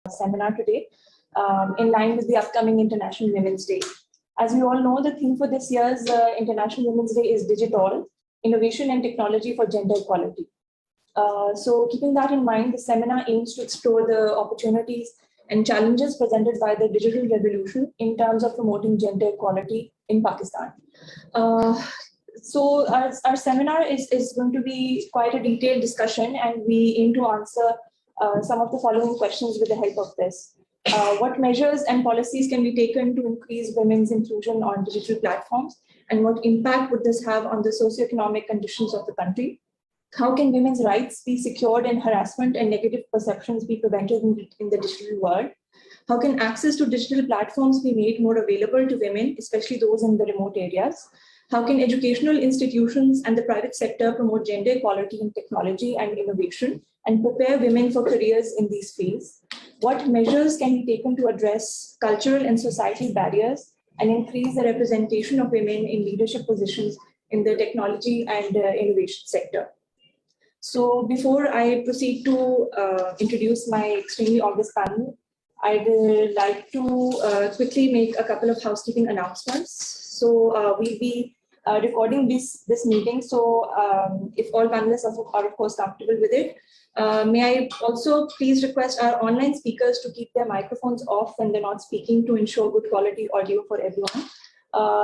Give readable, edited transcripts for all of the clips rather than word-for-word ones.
seminar today in line with the upcoming International Women's Day. As we all know, the theme for this year's International Women's Day is DigitALL, Innovation and Technology for Gender Equality. So keeping that in mind, the seminar aims to explore the opportunities and challenges presented by the digital revolution in terms of promoting gender equality in Pakistan. So our seminar is going to be quite a detailed discussion, and we aim to answer some of the following questions with the help of this. What measures and policies can be taken to increase women's inclusion on digital platforms, and what impact would this have on the socioeconomic conditions of the country? How can women's rights be secured and harassment and negative perceptions be prevented in the digital world? How can access to digital platforms be made more available to women, especially those in the remote areas? How can educational institutions and the private sector promote gender equality in technology and innovation and prepare women for careers in these fields? What measures can be taken to address cultural and societal barriers and increase the representation of women in leadership positions in the technology and innovation sector? So before I proceed to introduce my extremely august panel, I would like to quickly make a couple of housekeeping announcements. So we'll be recording this meeting. So if all panelists are of course comfortable with it, may I also please request our online speakers to keep their microphones off when they're not speaking to ensure good quality audio for everyone.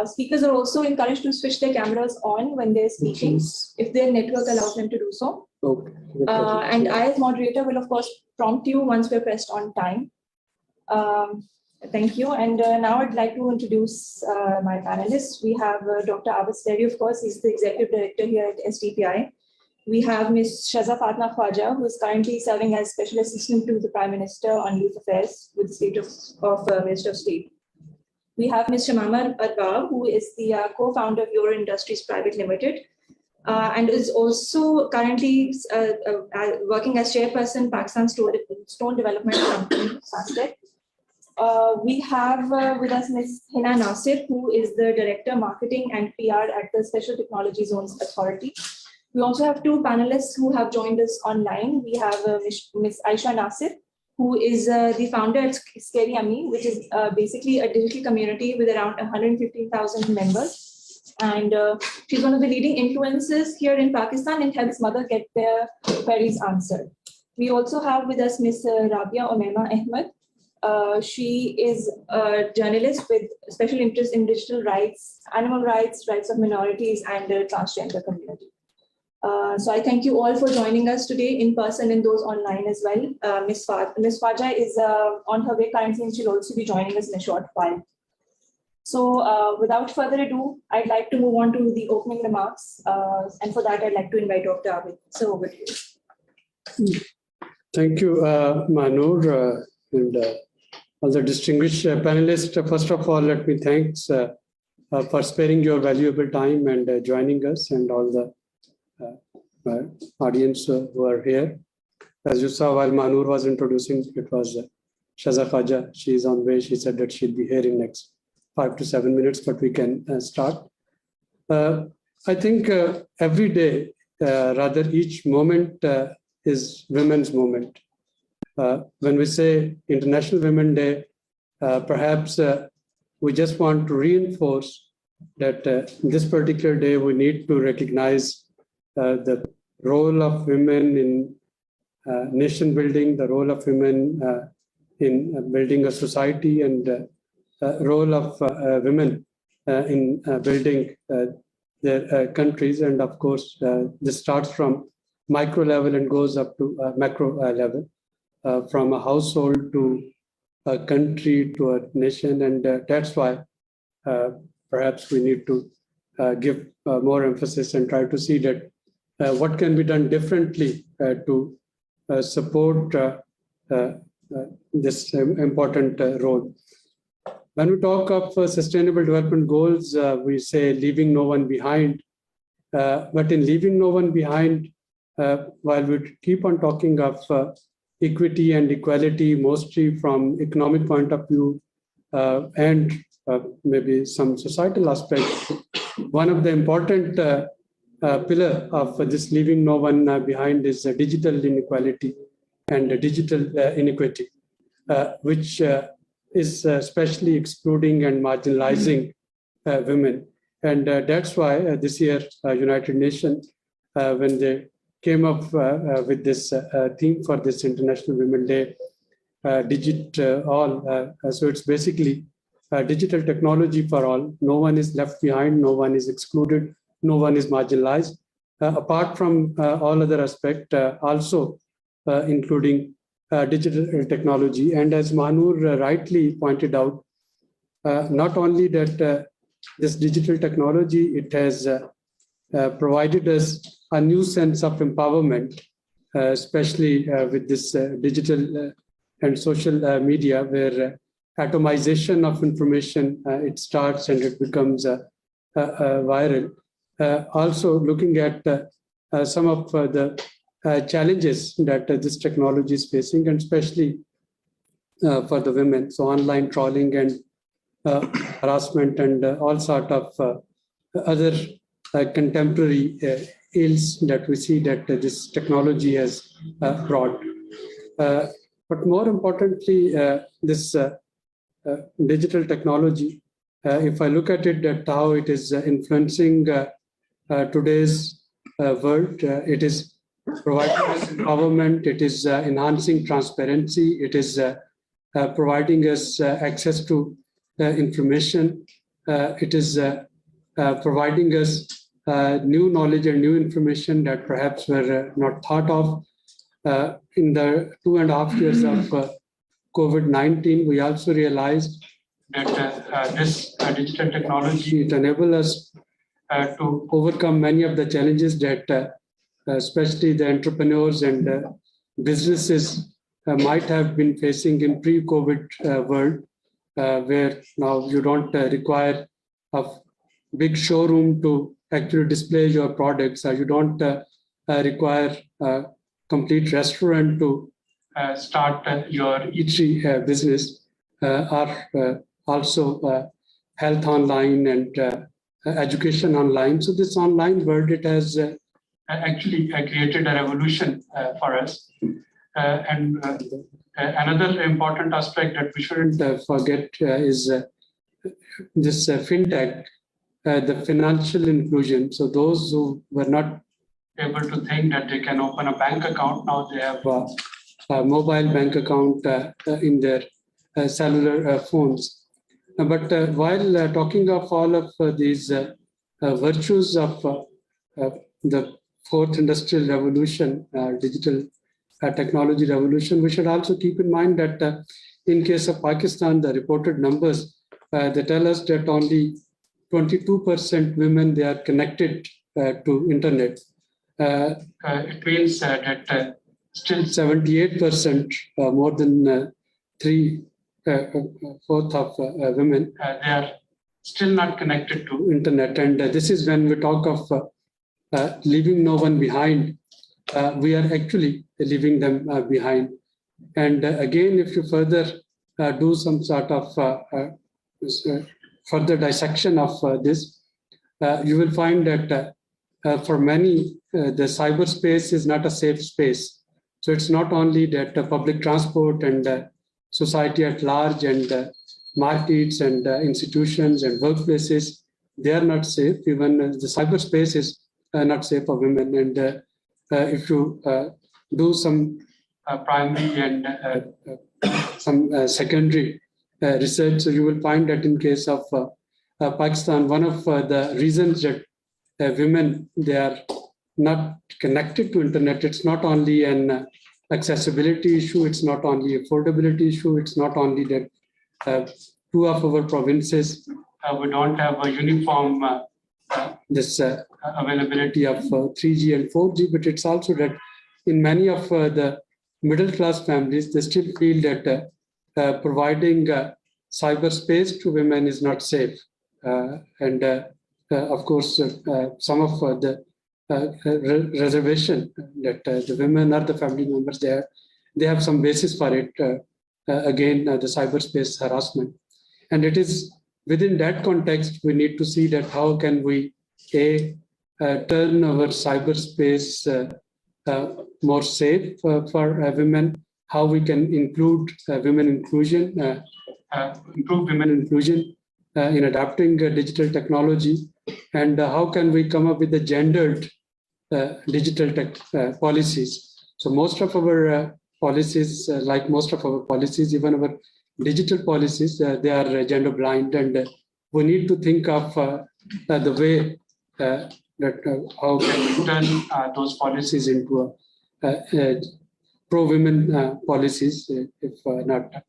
Speakers are also encouraged to switch their cameras on when they're speaking, if their network allows them to do so. Okay. And I, as moderator, will of course prompt you once we're pressed on time. Thank you. And now I'd like to introduce my panelists. We have Dr. Abid, of course, he's the executive director here at SDPI. We have Ms. Shaza Khawaja, who is currently serving as special assistant to the Prime Minister on Youth Affairs with the state of Minister of State. We have Ms. Shamama, Arbab, who is the co-founder of Euro Industries Private Limited, and is also currently working as chairperson Pakistan Stone Development Company, STZA. We have with us Ms. Hina Nasir, who is the Director Marketing and PR at the Special Technology Zones Authority. We also have two panelists who have joined us online. We have Ms. Ayesha Nasir, who is the founder at Scaryammi, which is basically a digital community with around 115,000 members. And she's one of the leading influencers here in Pakistan and helps mothers get their queries answered. We also have with us Ms. Rabia Umaima Ahmed. She is a journalist with special interest in digital rights, animal rights, rights of minorities, and the transgender community. So I thank you all for joining us today in person and those online as well. Ms. Khawaja is on her way currently, and she'll also be joining us in a short while. So without further ado, I'd like to move on to the opening remarks. And for that, I'd like to invite Dr. Abid. So over to you. Thank you, Manur, and all the distinguished panelists. First of all, let me thank for sparing your valuable time and joining us, and all the audience who are here. As you saw while Manur was introducing, it was Shaza Khawaja. She is on way. She said that she'll be here in next 5 to 7 minutes, but we can start. I think every day, rather each moment is Women's Moment. When we say International Women's Day, perhaps we just want to reinforce that this particular day we need to recognize the role of women in nation building, the role of women in building a society, and role of women in building their countries. And of course, this starts from micro level and goes up to macro level, from a household to a country to a nation. And that's why perhaps we need to give more emphasis and try to see that what can be done differently to support this important role. When we talk of sustainable development goals, we say leaving no one behind. But in leaving no one behind, while we keep on talking of equity and equality, mostly from economic point of view and maybe some societal aspects, one of the important pillar of this leaving no one behind is digital inequality and digital inequity. which is especially excluding and marginalizing women. And that's why this year, United Nations, when they came up with this theme for this International Women Day, DigitALL. So it's basically digital technology for all. No one is left behind, no one is excluded, no one is marginalized. Apart from all other aspects, also including digital technology. And as Manur rightly pointed out, not only that this digital technology, it has provided us a new sense of empowerment, especially with this digital and social media, where atomization of information, it starts and it becomes viral. Also looking at some of the challenges that this technology is facing, and especially for the women. So online trolling and harassment and all sort of other contemporary ills that we see that this technology has brought. But more importantly, this digital technology, if I look at it, that how it is influencing today's world, it is providing us empowerment, it is enhancing transparency, it is providing us access to information, it is providing us new knowledge and new information that perhaps were not thought of. In the 2.5 years of COVID-19, we also realized that this digital technology, it enables us to overcome many of the challenges that especially the entrepreneurs and businesses might have been facing in pre-COVID world, where now you don't require a big showroom to actually display your products, or you don't require a complete restaurant to start your eatery business, or also health online and education online. So this online world, it has actually created a revolution for us. And another important aspect that we shouldn't forget is this fintech, the financial inclusion. So those who were not able to think that they can open a bank account, now they have a mobile bank account in their cellular phones. But while talking of all of these virtues of the fourth industrial revolution, digital technology revolution, we should also keep in mind that in case of Pakistan, the reported numbers, they tell us that only 22% women, they are connected to internet. It means that still 78%, more than 3/4 of women, they are still not connected to internet. And this is when we talk of leaving no one behind, we are actually leaving them behind. And again, if you further do some sort of further dissection of this, you will find that for many, the cyberspace is not a safe space. So it's not only that public transport and society at large and markets and institutions and workplaces, they are not safe. Even the cyberspace is not safe for women. And if you do some primary and some secondary research, so you will find that in case of Pakistan, one of the reasons that women, they are not connected to internet, it's not only an accessibility issue, it's not only affordability issue, it's not only that two of our provinces, we don't have a uniform this availability of 3G and 4G, but it's also that in many of the middle class families, they still feel that providing cyberspace to women is not safe. And of course, some of the reservation that the women or the family members, they have some basis for it. Again, the cyberspace harassment. And it is within that context, we need to see that how can we turn our cyberspace more safe for women, how we can include women inclusion, improve women inclusion in adapting digital technology, and how can we come up with the gendered digital tech policies. So most of our policies, like most of our policies, even our digital policies, they are gender blind, and we need to think of the way that how can we turn those policies into pro-women policies, if not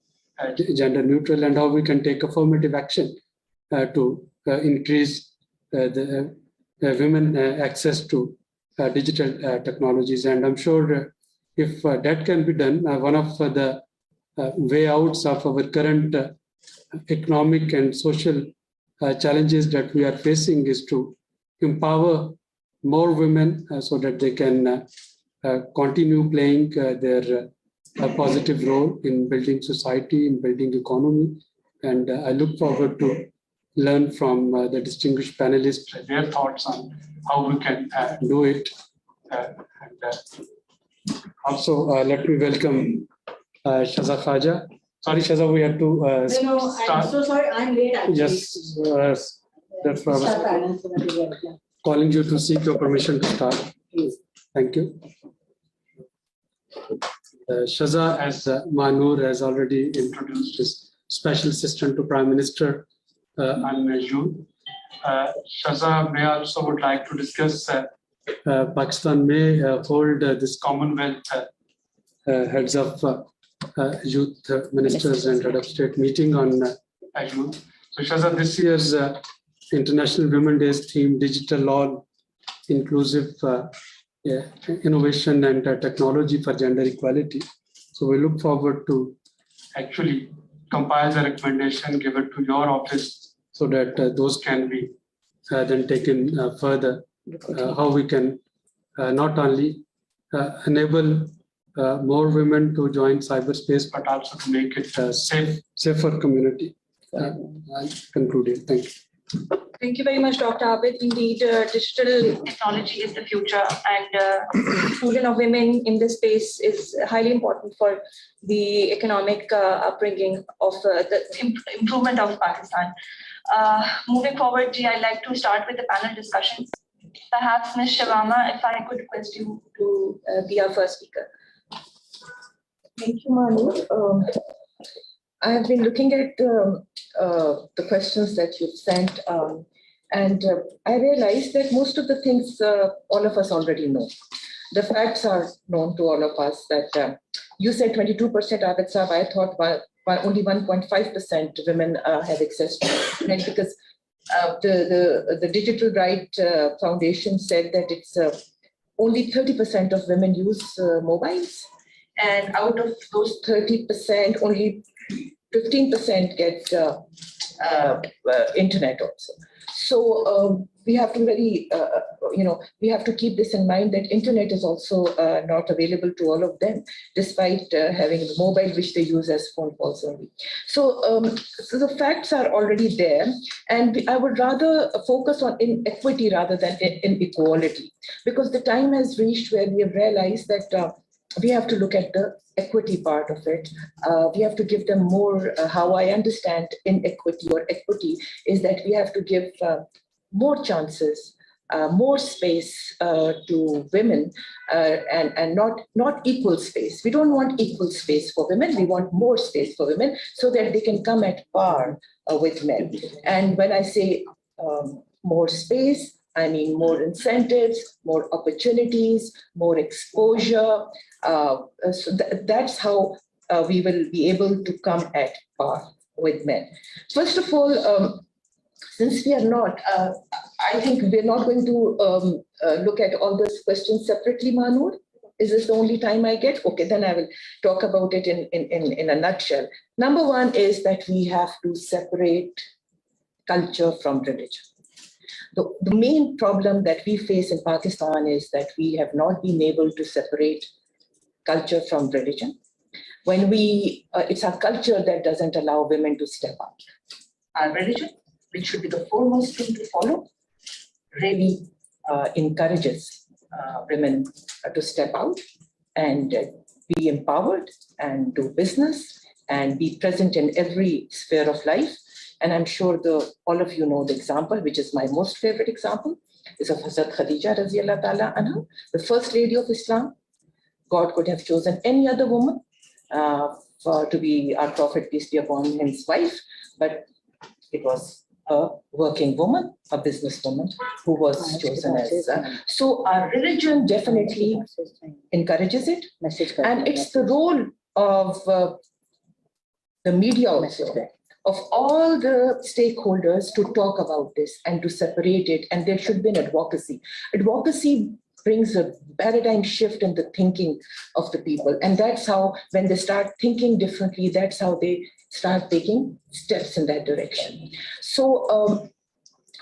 gender neutral, and how we can take affirmative action to increase the women access to digital technologies. And I'm sure if that can be done, one of the way outs of our current economic and social challenges that we are facing is to empower more women so that they can continue playing their positive role in building society, in building economy. And I look forward to learn from the distinguished panelists, their thoughts on how we can do it. Also, let me welcome Shaza Khawaja. Sorry, Shaza, we had to start. No, I'm so sorry, I'm late actually. Yes, that's why I was calling you to seek your permission to start. Please. Thank you. Shaza, as Manur has already introduced, is Special Assistant to Prime Minister on youth. Shaza may also would like to discuss Pakistan may hold this Commonwealth heads of youth ministers and head of state meeting on youth. So Shaza, this year's International Women's Day's theme, DigitALL, inclusive innovation and technology for gender equality. So we look forward to actually compile the recommendation, give it to your office so that those can be then taken further. How we can not only enable more women to join cyberspace, but also to make it a safer community. I'll conclude here. Thank you. Thank you very much, Dr. Abid. Indeed, digital technology is the future, and inclusion of women in this space is highly important for the economic upbringing of the improvement of Pakistan. Moving forward, I'd like to start with the panel discussions. Perhaps Ms. Shamama, if I could request you to be our first speaker. Thank you, Manu. I have been looking at the questions that you've sent, and I realized that most of the things all of us already know. The facts are known to all of us that you said 22% Abid Saab. I thought only 1.5% women have access to internet, because the Digital Right Foundation said that it's only 30% of women use mobiles, and out of those 30%, only 15% get internet also. So we have to really, we have to keep this in mind, that internet is also not available to all of them, despite having the mobile, which they use as phone calls only. So, so the facts are already there, and I would rather focus on inequity rather than inequality, because the time has reached where we have realized that we have to look at the equity part of it. We have to give them more. How I understand inequity or equity is that we have to give more chances, more space to women, and not equal space. We don't want equal space for women. We want more space for women so that they can come at par with men. And when I say more space, I mean more incentives, more opportunities, more exposure. So that's how we will be able to come at par with men. First of all, since we are not, I think we're not going to look at all those questions separately, Manur. Is this the only time I get? Okay, then I will talk about it in a nutshell. Number one is that we have to separate culture from religion. The main problem that we face in Pakistan is that we have not been able to separate culture from religion. When it's our culture that doesn't allow women to step out. Our religion, which should be the foremost thing to follow, really encourages women to step out and be empowered and do business and be present in every sphere of life. And I'm sure all of you know the example, which is my most favorite example, is of Hazrat Khadija Raziyallahu Ta'ala Anha, the first lady of Islam. God could have chosen any other woman to be our Prophet, peace be upon him, his wife, but it was a working woman, a businesswoman who was chosen as. So our religion definitely encourages it. And it's the role of the media also, of all the stakeholders to talk about this and to separate it. And there should be an advocacy. Advocacy brings a paradigm shift in the thinking of the people. And that's how, when they start thinking differently, that's how they start taking steps in that direction. So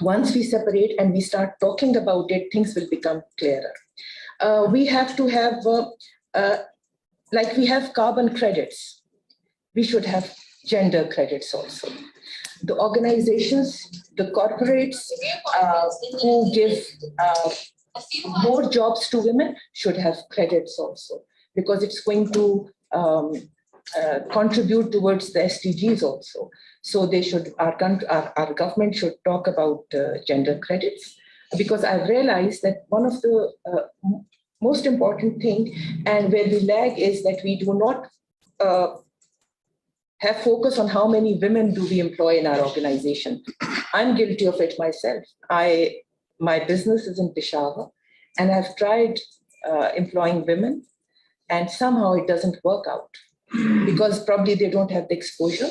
once we separate and we start talking about it, things will become clearer. We have to have, like we have carbon credits, we should have gender credits also. The organizations, the corporates who give more jobs to women should have credits also, because it's going to contribute towards the SDGs also. So they should, our government should talk about gender credits, because I've realized that one of the most important thing and where we lag is that we do not have focus on how many women do we employ in our organization. I'm guilty of it myself. My business is in Peshawar, and I've tried employing women, and somehow it doesn't work out because probably they don't have the exposure,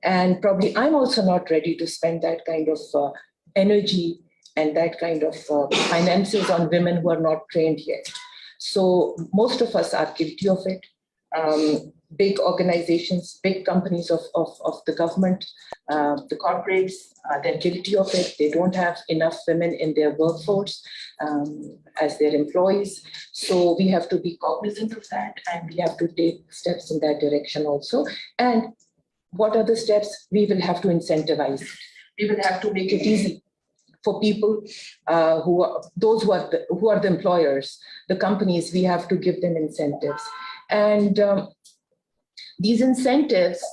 and probably I'm also not ready to spend that kind of energy and that kind of finances on women who are not trained yet. So most of us are guilty of it. Big organizations, big companies of the government, the corporates, they're guilty of it. They don't have enough women in their workforce as their employees. So we have to be cognizant of that, and we have to take steps in that direction also. And what are the steps? We will have to incentivize. We will have to make it easy for people who are the employers, the companies. We have to give them incentives. And these incentives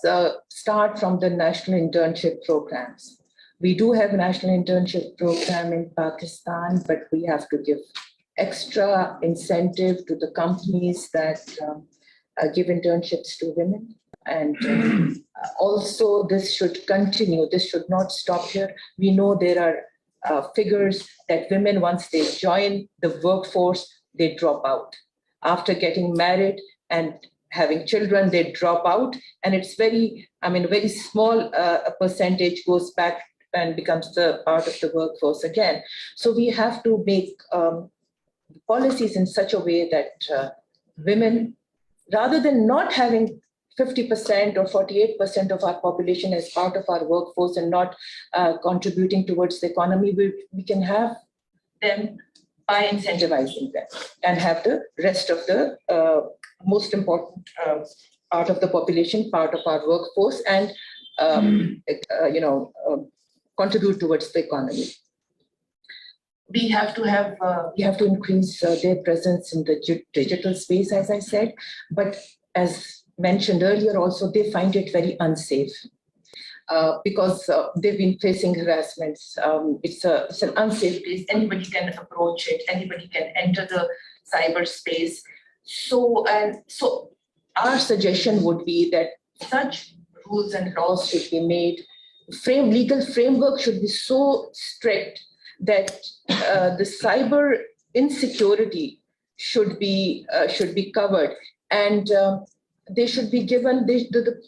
start from the national internship programs. We do have a national internship program in Pakistan, but we have to give extra incentive to the companies that give internships to women. And also this should continue. This should not stop here. We know there are figures that women, once they join the workforce, they drop out. After getting married and having children, they drop out, and it's very small percentage goes back and becomes the part of the workforce again. So we have to make policies in such a way that women, rather than not having 50% or 48% of our population as part of our workforce and not contributing towards the economy, we can have them by incentivizing them and have the rest of the most important part of the population, part of our workforce, and contribute towards the economy. We have to increase their presence in the digital space, as I said, but as mentioned earlier, also they find it very unsafe because they've been facing harassments. It's an unsafe place. Anybody can approach it. Anybody can enter the cyberspace. So our suggestion would be that such rules and laws should be made. Legal framework should be so strict that the cyber insecurity should be covered, and they should be given the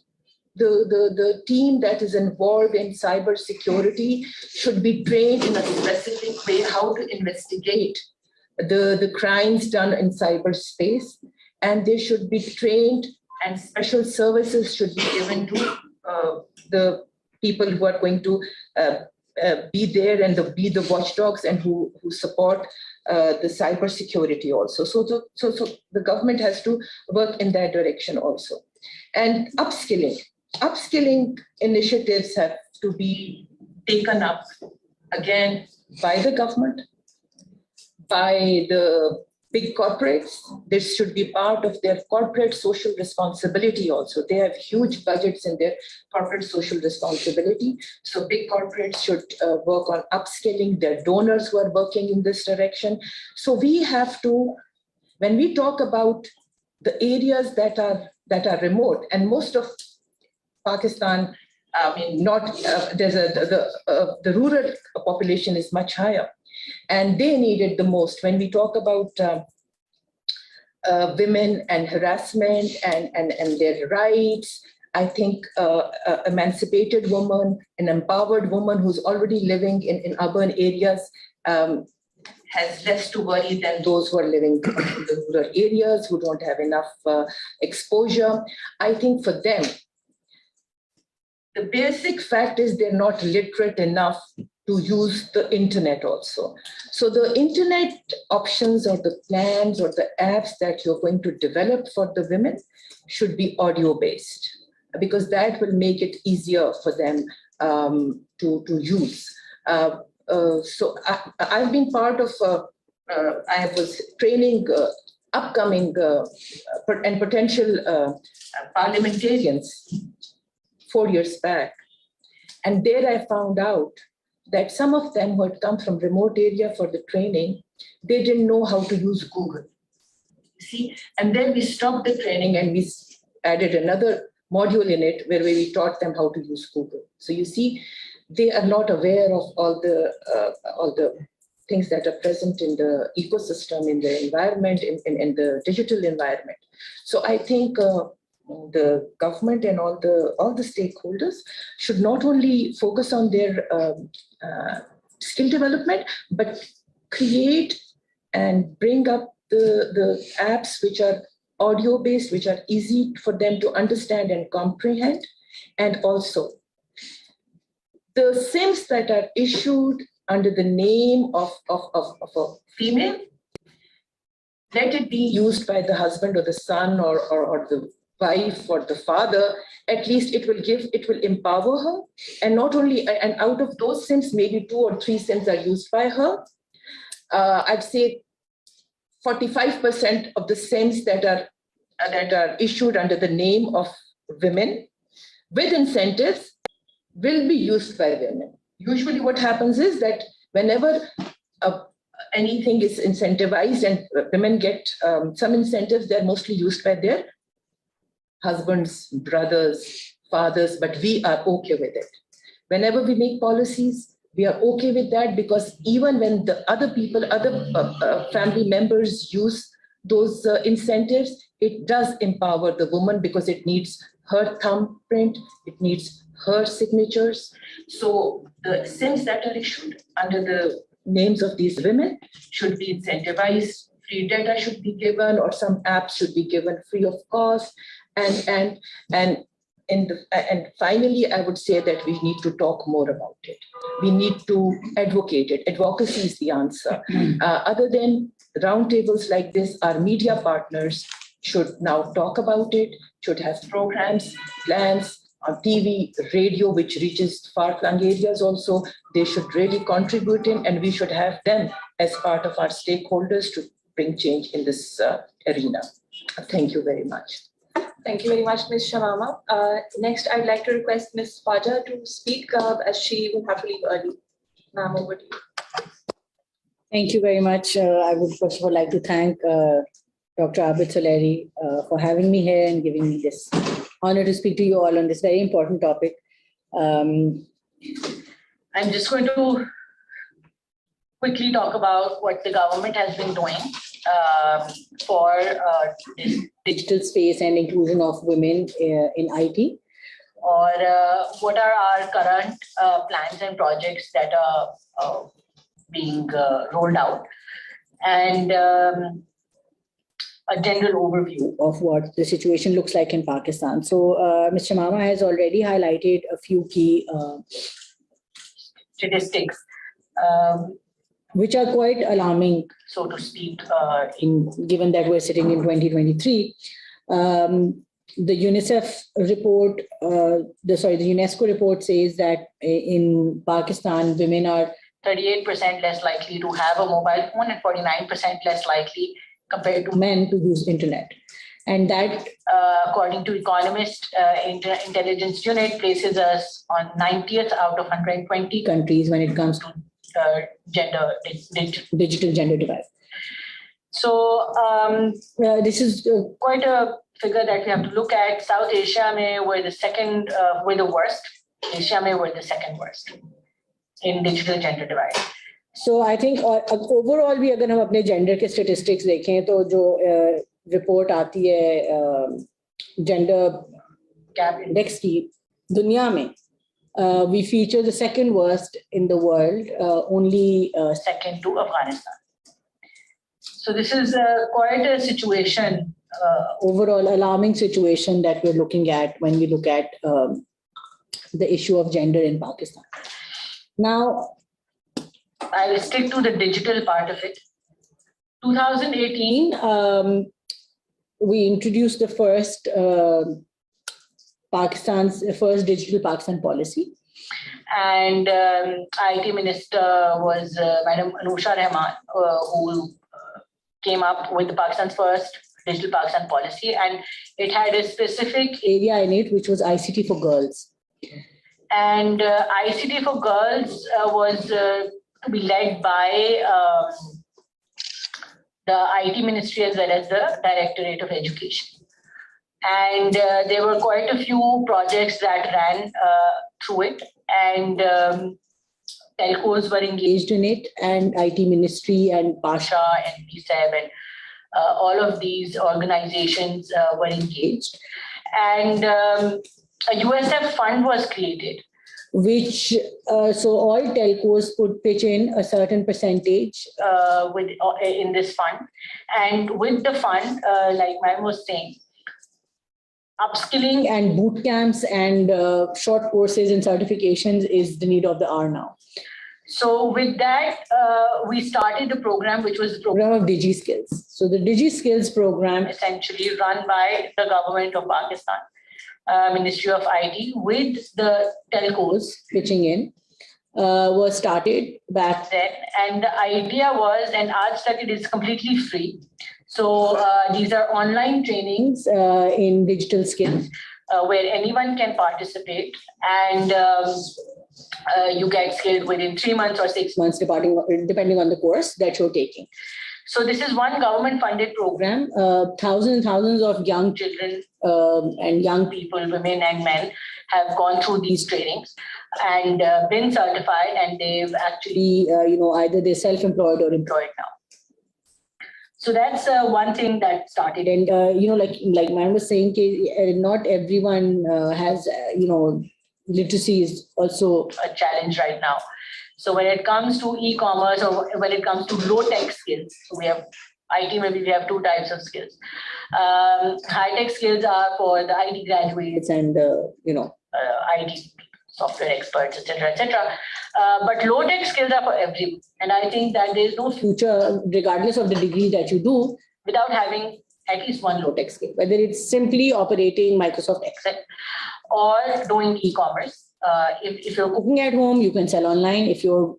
team that is involved in cyber security should be trained in a specific way how to investigate the crimes done in cyberspace, and they should be trained, and special services should be given to the people who are going to be there and be the watchdogs and who support the cyber security also. So the government has to work in that direction also. And upskilling initiatives have to be taken up again by the government, by the big corporates, this should be part of their corporate social responsibility also. They have huge budgets in their corporate social responsibility. So big corporates should work on upskilling their donors who are working in this direction. So we have to, when we talk about the areas that are remote, and most of Pakistan, the rural population is much higher, and they need it the most. When we talk about women and harassment and their rights, I think emancipated woman, an empowered woman who's already living in urban areas has less to worry than those who are living in the rural areas, who don't have enough exposure. I think for them, the basic fact is they're not literate enough to use the internet also. So the internet options or the plans or the apps that you're going to develop for the women should be audio-based, because that will make it easier for them to use. So I've been part of, I was training upcoming and potential parliamentarians 4 years back. And there I found out that some of them who had come from remote area for the training, they didn't know how to use Google. See, and then we stopped the training and we added another module in it where we taught them how to use Google. So you see, they are not aware of all the things that are present in the ecosystem, in the environment, in the digital environment. So I think the government and all the stakeholders should not only focus on their skill development, but create and bring up the apps which are audio-based, which are easy for them to understand and comprehend. And also, the SIMs that are issued under the name of a female, let it be used by the husband or the son or the wife or the father. At least it will empower her. And not only, and out of those SIMs, maybe 2 or 3 SIMs are used by her. I'd say 45% of the SIMs that are issued under the name of women with incentives will be used by women. Usually what happens is that whenever anything is incentivized and women get some incentives, they're mostly used by their husbands, brothers, fathers, but we are okay with it. Whenever we make policies, we are okay with that, because even when the other people, other family members use those incentives, it does empower the woman because it needs her thumbprint, it needs her signatures. So the SIMs that are issued under the names of these women should be incentivized, free data should be given, or some apps should be given free of cost. And finally, I would say that we need to talk more about it. We need to advocate it. Advocacy is the answer. Other than roundtables like this, our media partners should now talk about it, should have programs, plans on TV, radio, which reaches far-flung areas also. They should really contribute in, and we should have them as part of our stakeholders to bring change in this arena. Thank you very much. Thank you very much, Ms. Shamama. Next, I'd like to request Ms. Khawaja to speak as she will have to leave early. Ma'am, over to you. Thank you very much. I would first of all like to thank Dr. Abid Suleri for having me here and giving me this honor to speak to you all on this very important topic. I'm just going to quickly talk about what the government has been doing for this digital space and inclusion of women in IT. Or what are our current plans and projects that are being rolled out, and a general overview of what the situation looks like in Pakistan. So Ms. Shamama has already highlighted a few key statistics, which are quite alarming, so to speak, given that we're sitting in 2023. The UNICEF report, the UNESCO report says that in Pakistan, women are 38% less likely to have a mobile phone and 49% less likely compared to men to use internet. And that, according to Economist Intelligence Unit, places us on 90th out of 120 countries when it comes to digital gender divide. So this is quite a figure that we have to look at. South Asia were the second, were the worst. Asia were the second worst in digital gender divide. So I think overall we अगर हम अपने gender के statistics देखें तो जो report आती है gender gap index की दुनिया में we feature the second worst in the world, only second to Afghanistan. So this is quite a situation, overall alarming situation that we're looking at when we look at the issue of gender in Pakistan. Now, I will stick to the digital part of it. 2018, we introduced the first Pakistan's first digital Pakistan policy. And IT Minister was Madam Anusha Rahman, who came up with the Pakistan's first digital Pakistan policy. And it had a specific area in it, which was ICT for girls. And ICT for girls was to be led by the IT Ministry as well as the Directorate of Education. And there were quite a few projects that ran through it, and telcos were engaged in it, and IT Ministry and Pasha and PSEB and all of these organizations were engaged. And a USF fund was created, which so all telcos could pitch in a certain percentage in this fund. And with the fund, like Ma'am was saying, upskilling and boot camps and short courses and certifications is the need of the hour now. So with that, we started the program, which was the program of DigiSkills. So the DigiSkills program, essentially run by the government of Pakistan, Ministry of IT, with the telcos pitching in, was started back then. And the idea was, and aaj tak it is completely free. So these are online trainings in digital skills where anyone can participate, and you get skilled within 3 months or 6 months, depending on the course that you're taking. So this is one government-funded program. Thousands and thousands of young children and young people, women and men, have gone through these trainings and been certified, and they've actually, either they're self-employed or employed now. So that's one thing that started. And, like Ma'am was saying, not everyone has, literacy is also a challenge right now. So when it comes to e-commerce or when it comes to low-tech skills, so we have IT, maybe we have two types of skills. High-tech skills are for the IT graduates and, IT software experts, etc., etc. But low-tech skills are for everyone. And I think that there is no future, regardless of the degree that you do, without having at least one low-tech skill, whether it's simply operating Microsoft Excel or doing e-commerce. If you're cooking at home, you can sell online. If you're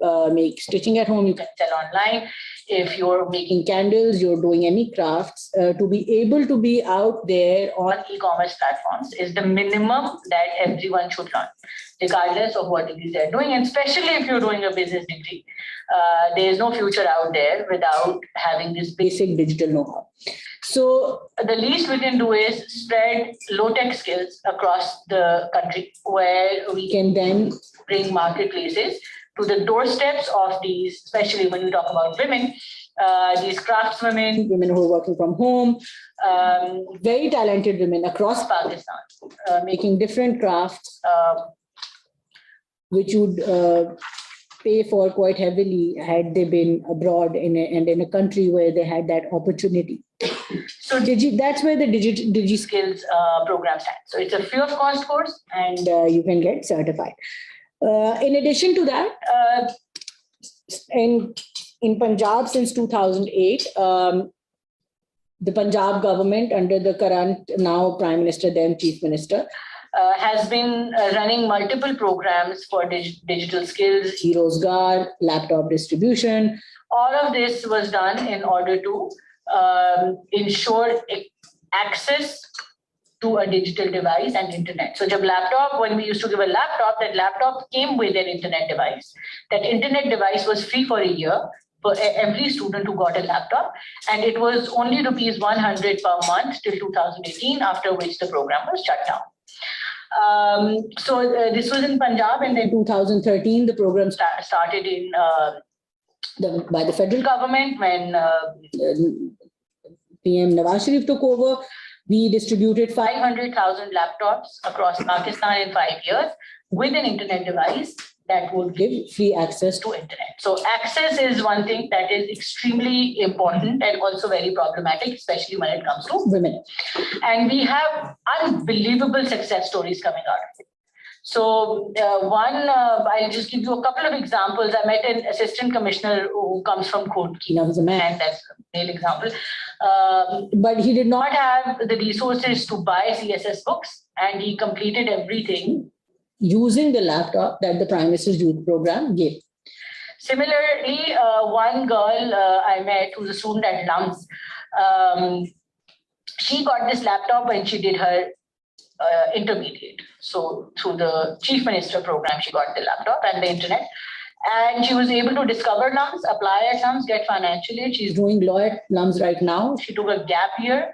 stitching at home, you can sell online. If you're making candles, you're doing any crafts, to be able to be out there on e-commerce platforms is the minimum that everyone should learn, regardless of what it is they're doing. And especially if you're doing a business degree, there is no future out there without having this basic digital know-how. So the least we can do is spread low-tech skills across the country, where we can then bring marketplaces to the doorsteps of these, especially when we talk about women, these craftswomen, women who are working from home, very talented women across Pakistan, making different crafts, which would pay for quite heavily had they been abroad in a country where they had that opportunity. So that's where the DigiSkills program stands. So it's a free of cost course, and you can get certified. In addition to that, in Punjab since 2008, the Punjab government under the current now Prime Minister, then Chief Minister, has been running multiple programs for digital skills, e-Rozgar, laptop distribution. All of this was done in order to ensure access to a digital device and internet. So when we used to give a laptop, that laptop came with an internet device. That internet device was free for a year for every student who got a laptop, and it was only rupees 100 per month till 2018, after which the program was shut down. This was in Punjab, and then 2013, the program started in by the federal government when PM Nawaz Sharif took over. We distributed 500,000 laptops across Pakistan in 5 years with an internet device that would give free access to internet. So access is one thing that is extremely important and also very problematic, especially when it comes to women. And we have unbelievable success stories coming out of it. So I'll just give you a couple of examples. I met an assistant commissioner who comes from Khod. Hina was a man. And that's a male example. But he did not have the resources to buy CSS books, and he completed everything using the laptop that the Prime Minister's Youth Program gave. Similarly, one girl I met who's a student at LUMS, she got this laptop when she did her intermediate. So through the Chief Minister program, she got the laptop and the internet. And she was able to discover LUMS, apply at LUMS, get financial aid. She's doing law at LUMS right now. She took a gap year,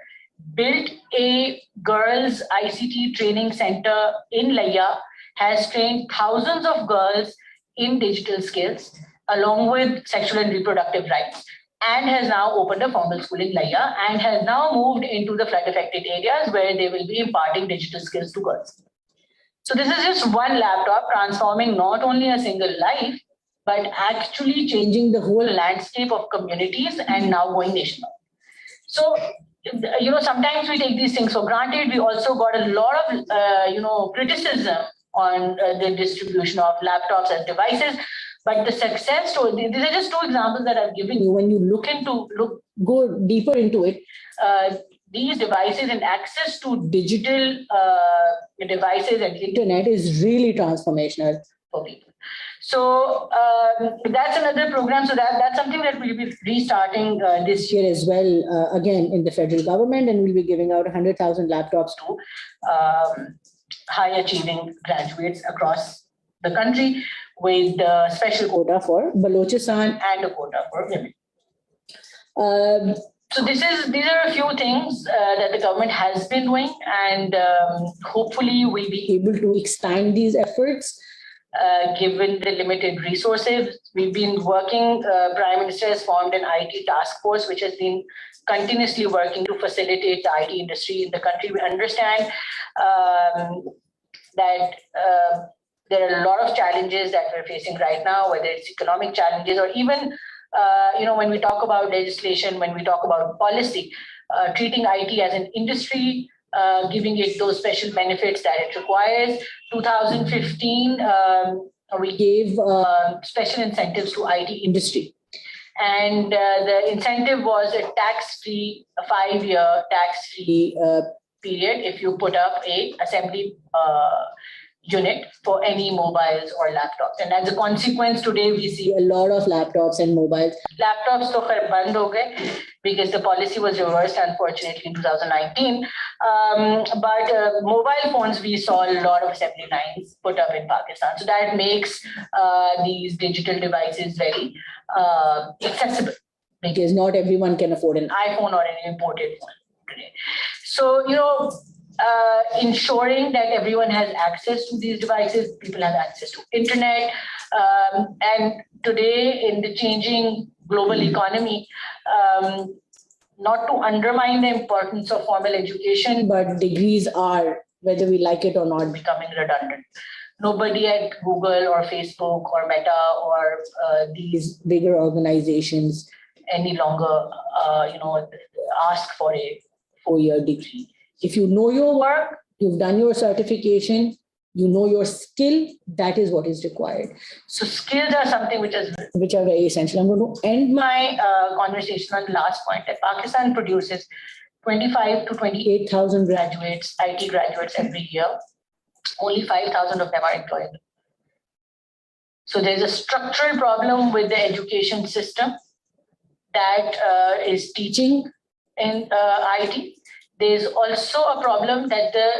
built a girls' ICT training center in Layya, has trained thousands of girls in digital skills, along with sexual and reproductive rights, and has now opened a formal school in Layya, and has now moved into the flood-affected areas where they will be imparting digital skills to girls. So this is just one laptop transforming not only a single life, but actually changing the whole landscape of communities and now going national. So, sometimes we take these things for granted. We also got a lot of, criticism on the distribution of laptops as devices. But the success story, these are just two examples that I've given you. When you go deeper into it, these devices and access to digital devices and internet is really transformational for people. So that's another program. So that's something that we'll be restarting this year as well, again in the federal government, and we'll be giving out 100,000 laptops to high achieving graduates across the country, with special quota for Balochistan and a quota for women. So these are a few things that the government has been doing, and hopefully we'll be able to expand these efforts given the limited resources. We've been working, Prime Minister has formed an IT task force which has been continuously working to facilitate the IT industry in the country. We understand that there are a lot of challenges that we're facing right now, whether it's economic challenges or even, when we talk about legislation, when we talk about policy, treating IT as an industry, giving it those special benefits that it requires. 2015, we gave special incentives to IT industry. And the incentive was a tax-free, a 5-year tax-free period if you put up a assembly unit for any mobiles or laptops. And as a consequence, today we see a lot of laptops and mobiles. Laptops to khair band ho gaye because the policy was reversed, unfortunately, in 2019. But mobile phones, we saw a lot of assembly lines put up in Pakistan. So that makes these digital devices very accessible, because not everyone can afford an iPhone or an imported phone today. So, ensuring that everyone has access to these devices, people have access to internet. And today in the changing global economy, not to undermine the importance of formal education, but degrees are, whether we like it or not, becoming redundant. Nobody at Google or Facebook or Meta or these bigger organizations any longer, ask for a 4-year degree. If you know your work, you've done your certification, you know your skill, that is what is required. So skills are something which are very essential. I'm going to end my conversation on the last point, that Pakistan produces 25 to 28,000 graduates, IT graduates every year. Only 5,000 of them are employable. So there's a structural problem with the education system that is teaching in IT. There's also a problem that the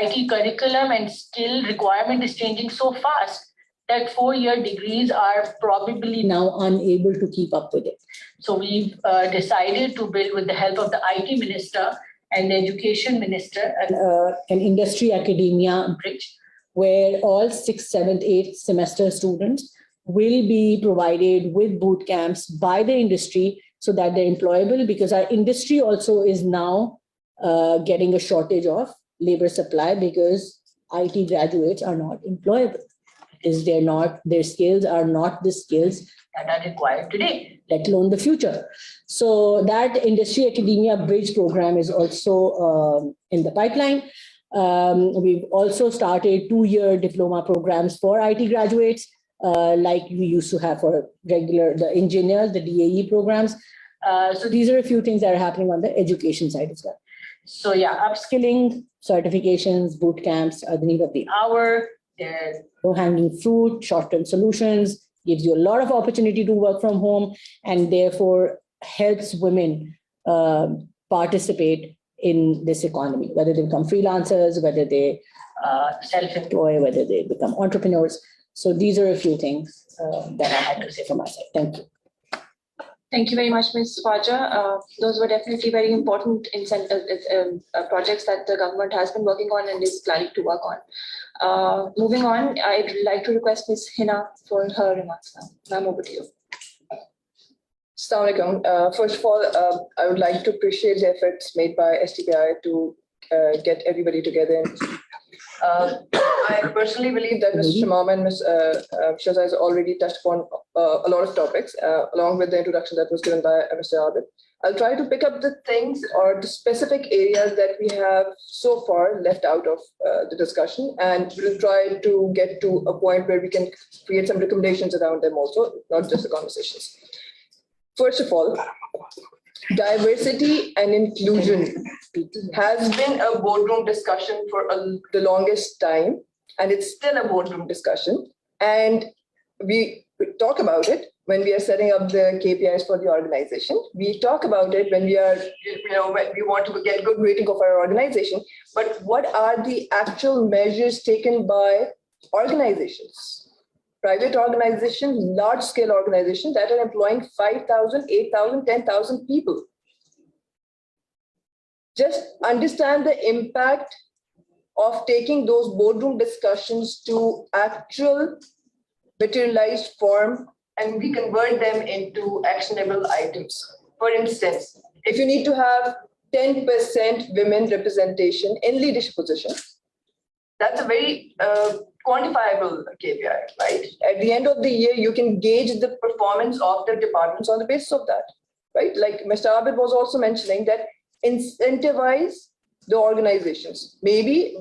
IT curriculum and skill requirement is changing so fast that 4-year degrees are probably now unable to keep up with it. So we've decided to build, with the help of the IT minister and the education minister, An industry academia bridge where all 6th, 7th, 8th semester students will be provided with boot camps by the industry so that they're employable, because our industry also is now getting a shortage of labor supply because IT graduates are not employable. Because their skills are not the skills that are required today, let alone the future. So that industry academia bridge program is also in the pipeline. We've also started 2-year diploma programs for IT graduates, like we used to have for the engineers, the DAE programs. So these are a few things that are happening on the education side as well. So yeah, Upskilling, certifications, boot camps are the need of the hour. Low-hanging fruit, short-term solutions, gives you a lot of opportunity to work from home, and therefore helps women participate in this economy, whether they become freelancers, whether they self-employ, whether they become entrepreneurs. So these are a few things that I had to say from my side. Thank you. Thank you very much, Ms. Khawaja. Those were definitely very important projects that the government has been working on and is planning to work on. Moving on, I'd like to request Ms. Hina for her remarks now. Ma'am, over to you. Assalamu alaikum. First of all, I would like to appreciate the efforts made by STPI to get everybody together. I personally believe that Ms. Shamama and Ms. Shaza has already touched upon a lot of topics, along with the introduction that was given by Mr. Abid. I'll try to pick up the things or the specific areas that we have so far left out of the discussion, and we'll try to get to a point where we can create some recommendations around them also, not just the conversations. First of all, diversity and inclusion has been a boardroom discussion for the longest time, and it's still a boardroom discussion. And we talk about it when we are setting up the KPIs for the organization. We talk about it when we are, when we want to get good rating of our organization. But what are the actual measures taken by organizations? Private organizations, large-scale organizations that are employing 5,000, 8,000, 10,000 people. Just understand the impact of taking those boardroom discussions to actual materialized form, and we convert them into actionable items. For instance, if you need to have 10% women representation in leadership positions, that's a very quantifiable KPI, right? At the end of the year, you can gauge the performance of the departments on the basis of that, right? Like Mr. Arbab was also mentioning that incentivize the organizations. Maybe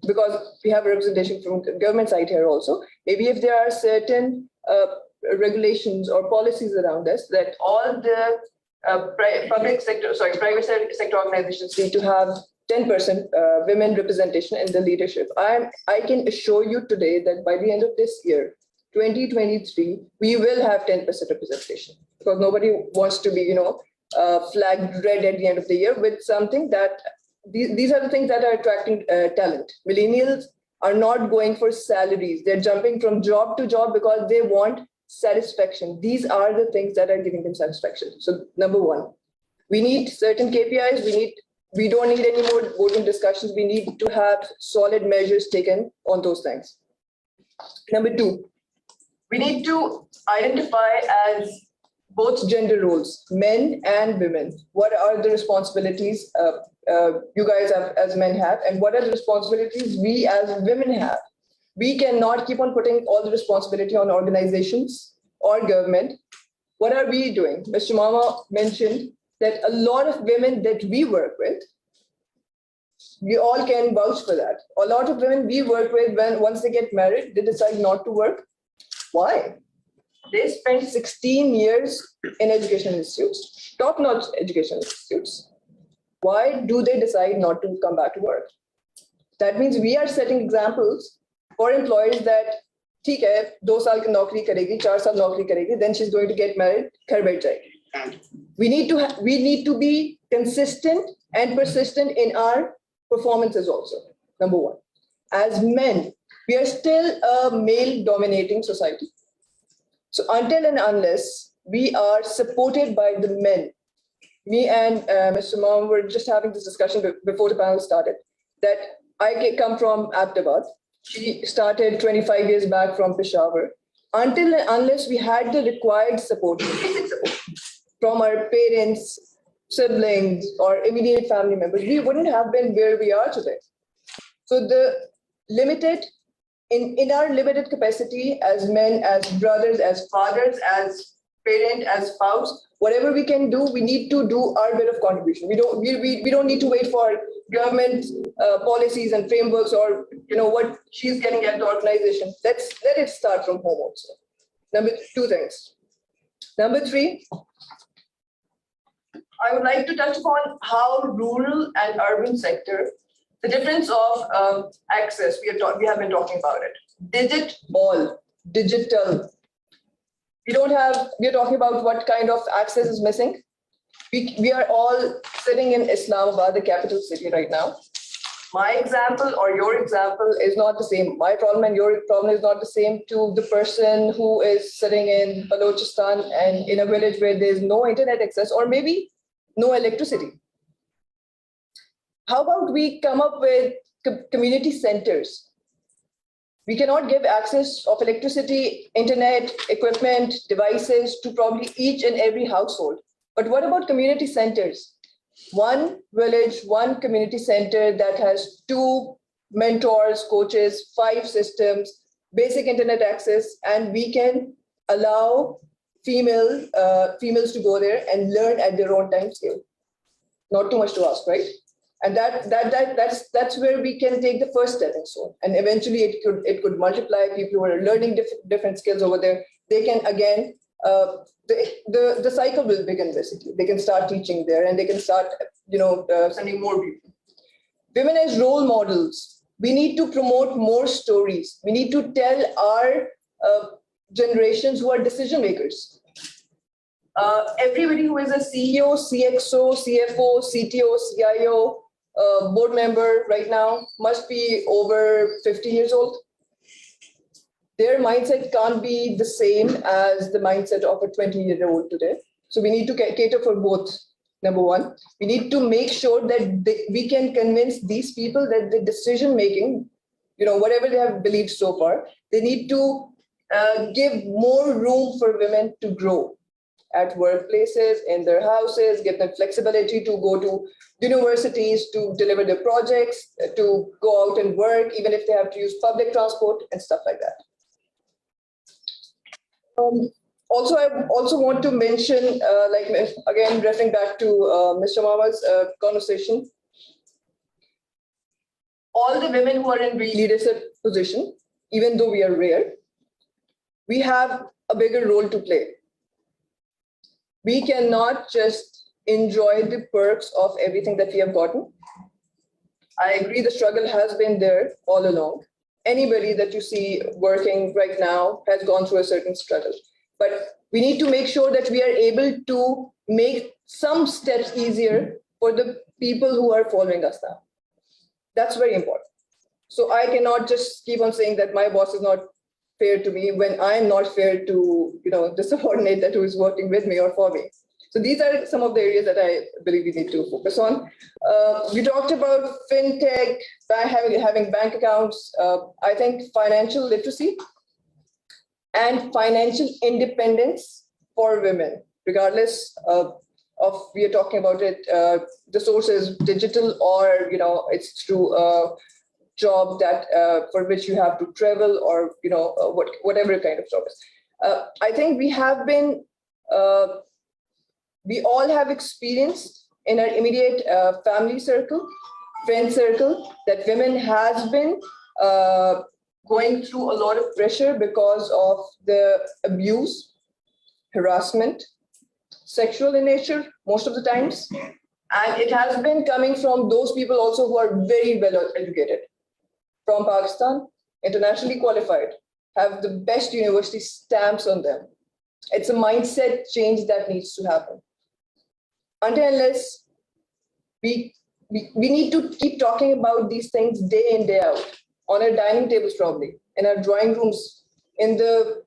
because we have a representation from the government side here also, maybe if there are certain regulations or policies around us that all the private sector organizations need to have 10% women representation in the leadership. I can assure you today that by the end of this year, 2023, we will have 10% representation, because nobody wants to be, flagged red at the end of the year with something that these are the things that are attracting talent. Millennials are not going for salaries. They're jumping from job to job because they want satisfaction. These are the things that are giving them satisfaction. So number one, we need certain KPIs. We don't need any more boardroom discussions. We need to have solid measures taken on those things. Number two, we need to identify as both gender roles, men and women. What are the responsibilities you guys as men have, and what are the responsibilities we as women have? We cannot keep on putting all the responsibility on organizations or government. What are we doing? Ms. Shamama mentioned that a lot of women that we work with, we all can vouch for that. A lot of women we work with, once they get married, they decide not to work. Why? They spent 16 years in education institutes, top-notch education institutes. Why do they decide not to come back to work? That means we are setting examples for employers that, theek hai, 2 saal ki naukri karegi, 4 saal naukri karegi, then she's going to get married, ghar baith jayegi. We need to be consistent and persistent in our performances also, number one. As men, we are still a male-dominating society. So until and unless we are supported by the men, me and Mr. Mom were just having this discussion before the panel started, that I come from Ahmedabad. She started 25 years back from Peshawar. Until and unless we had the required support, from our parents, siblings, or immediate family members, we wouldn't have been where we are today. So in our limited capacity as men, as brothers, as fathers, as parent, as spouse, whatever we can do, we need to do our bit of contribution. We don't need to wait for government policies and frameworks, or what she's getting at the organization. Let it start from home also. Two things. Number three, I would like to touch upon how rural and urban sector, the difference of access, we have been talking about it. Digital. We're talking about what kind of access is missing. We are all sitting in Islamabad, the capital city right now. My example or your example is not the same. My problem and your problem is not the same to the person who is sitting in Balochistan and in a village where there's no internet access or maybe no electricity. How about we come up with community centers? We cannot give access of electricity, internet, equipment, devices to probably each and every household. But what about community centers? One village, one community center that has 2 mentors, coaches, 5 systems, basic internet access, and we can allow females to go there and learn at their own time scale. Not too much to ask, right? And that's where we can take the first stepping stone. And eventually it could multiply. People who are learning different skills over there, they can again, the cycle will begin basically. They can start teaching there and they can start, sending more people. Women as role models. We need to promote more stories. We need to tell our generations who are decision makers. Everybody who is a CEO, CXO, CFO, CTO, CIO, board member right now must be over 50 years old. Their mindset can't be the same as the mindset of a 20-year-old today. So we need to cater for both. Number one, we need to make sure that we can convince these people that the decision making, whatever they have believed so far, they need to give more room for women to grow at workplaces, in their houses, give them flexibility to go to universities, to deliver their projects, to go out and work, even if they have to use public transport and stuff like that. Also, I also want to mention, again, referring back to Mr. Mama's conversation, all the women who are in leadership position, even though we are rare, we have a bigger role to play. We cannot just enjoy the perks of everything that we have gotten. I agree the struggle has been there all along. Anybody that you see working right now has gone through a certain struggle. But we need to make sure that we are able to make some steps easier for the people who are following us now. That's very important. So I cannot just keep on saying that my boss is not fair to me when I'm not fair to the subordinate that who is working with me or for me. So these are some of the areas that I believe we need to focus on. We talked about fintech, having bank accounts. I think financial literacy and financial independence for women, regardless of we are talking about it, the source is digital or it's through a job that for which you have to travel or whatever kind of job is. I think we have been. We all have experienced in our immediate family circle, friend circle, that women has been going through a lot of pressure because of the abuse, harassment, sexual in nature, most of the times. And it has been coming from those people also who are very well educated, from Pakistan, internationally qualified, have the best university stamps on them. It's a mindset change that needs to happen. Until unless we need to keep talking about these things day in, day out, on our dining tables probably, in our drawing rooms, in the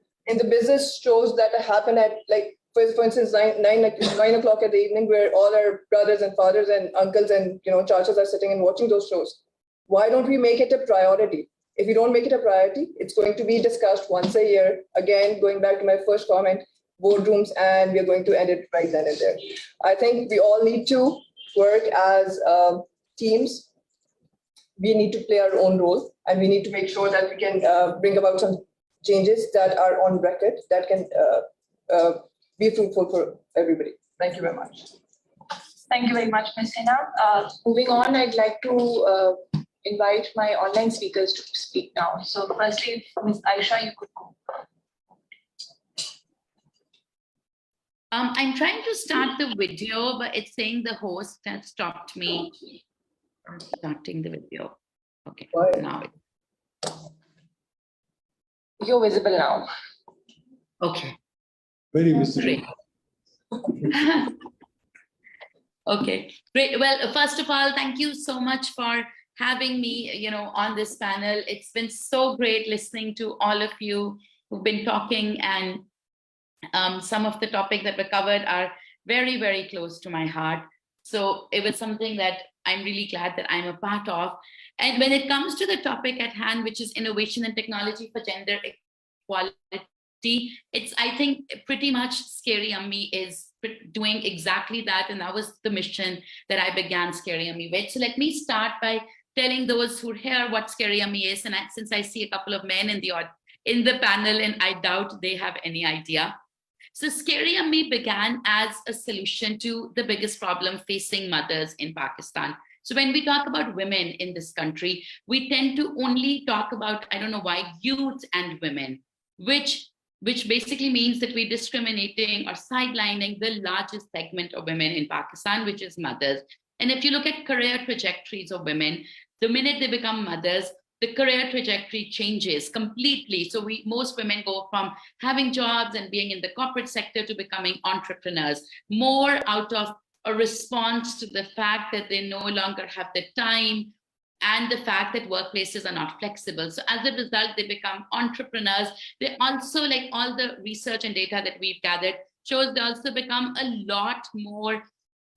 business shows that happen at, like, for instance, 9 o'clock at the evening, where all our brothers and fathers and uncles and chachas are sitting and watching those shows. Why don't we make it a priority? If you don't make it a priority, it's going to be discussed once a year. Again, going back to my first comment, boardrooms, and we're going to end it right then and there. I think we all need to work as teams. We need to play our own role, and we need to make sure that we can bring about some changes that are on record, that can be fruitful for everybody. Thank you very much. Thank you very much, Ms. Hina. Moving on, I'd like to invite my online speakers to speak now. So firstly, Ms. Ayesha, you could go. I'm trying to start the video, but it's saying the host has stopped me from starting the video. Okay, now you're visible now. Okay. Very visible. Great. Okay, great. Well, first of all, thank you so much for having me, on this panel. It's been so great listening to all of you who've been talking, and some of the topics that were covered are very, very close to my heart. So it was something that I'm really glad that I'm a part of. And when it comes to the topic at hand, which is innovation and technology for gender equality, it's, I think, pretty much Scaryammi is doing exactly that. And that was the mission that I began Scaryammi with. So let me start by telling those who hear what Scaryammi is. And since I see a couple of men in the panel, and I doubt they have any idea. So Scaryammi began as a solution to the biggest problem facing mothers in Pakistan. So when we talk about women in this country, we tend to only talk about, I don't know why, youth and women, which basically means that we're discriminating or sidelining the largest segment of women in Pakistan, which is mothers. And if you look at career trajectories of women, the minute they become mothers, the career trajectory changes completely. So most women go from having jobs and being in the corporate sector to becoming entrepreneurs, more out of a response to the fact that they no longer have the time and the fact that workplaces are not flexible. So as a result, they become entrepreneurs. They also, like all the research and data that we've gathered, shows they also become a lot more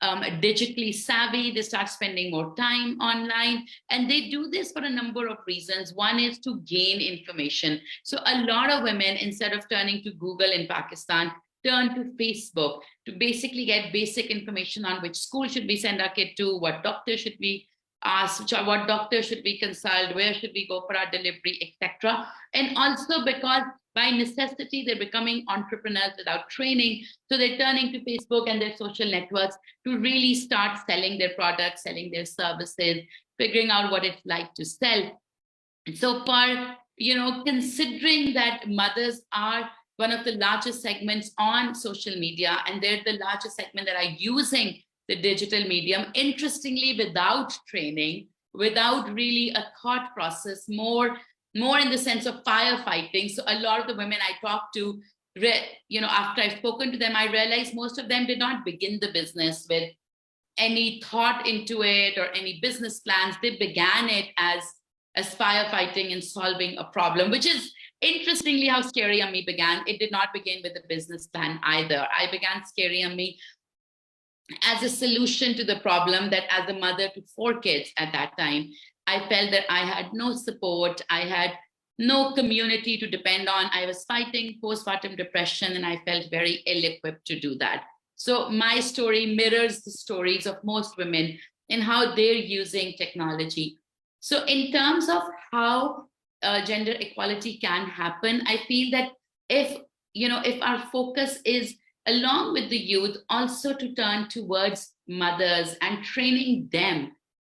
digitally savvy. They start spending more time online, and they do this for a number of reasons. One is to gain information. So a lot of women, instead of turning to Google in Pakistan, turn to Facebook to basically get basic information on which school should we send our kid to, what doctor should we ask, what doctor should we consult, where should we go for our delivery, etc. And also because by necessity, they're becoming entrepreneurs without training. So they're turning to Facebook and their social networks to really start selling their products, selling their services, figuring out what it's like to sell. So for, considering that mothers are one of the largest segments on social media, and they're the largest segment that are using the digital medium, interestingly, without training, without really a thought process, more in the sense of firefighting. So a lot of the women I talked to, after I've spoken to them, I realized most of them did not begin the business with any thought into it or any business plans. They began it as firefighting and solving a problem, which is interestingly how Scaryammi began. It did not begin with a business plan either. I began Scaryammi as a solution to the problem that, as a mother to 4 kids at that time, I felt that I had no support. I had no community to depend on. I was fighting postpartum depression, and I felt very ill-equipped to do that. So my story mirrors the stories of most women in how they're using technology. So in terms of how gender equality can happen, I feel that if our focus is, along with the youth, also to turn towards mothers and training them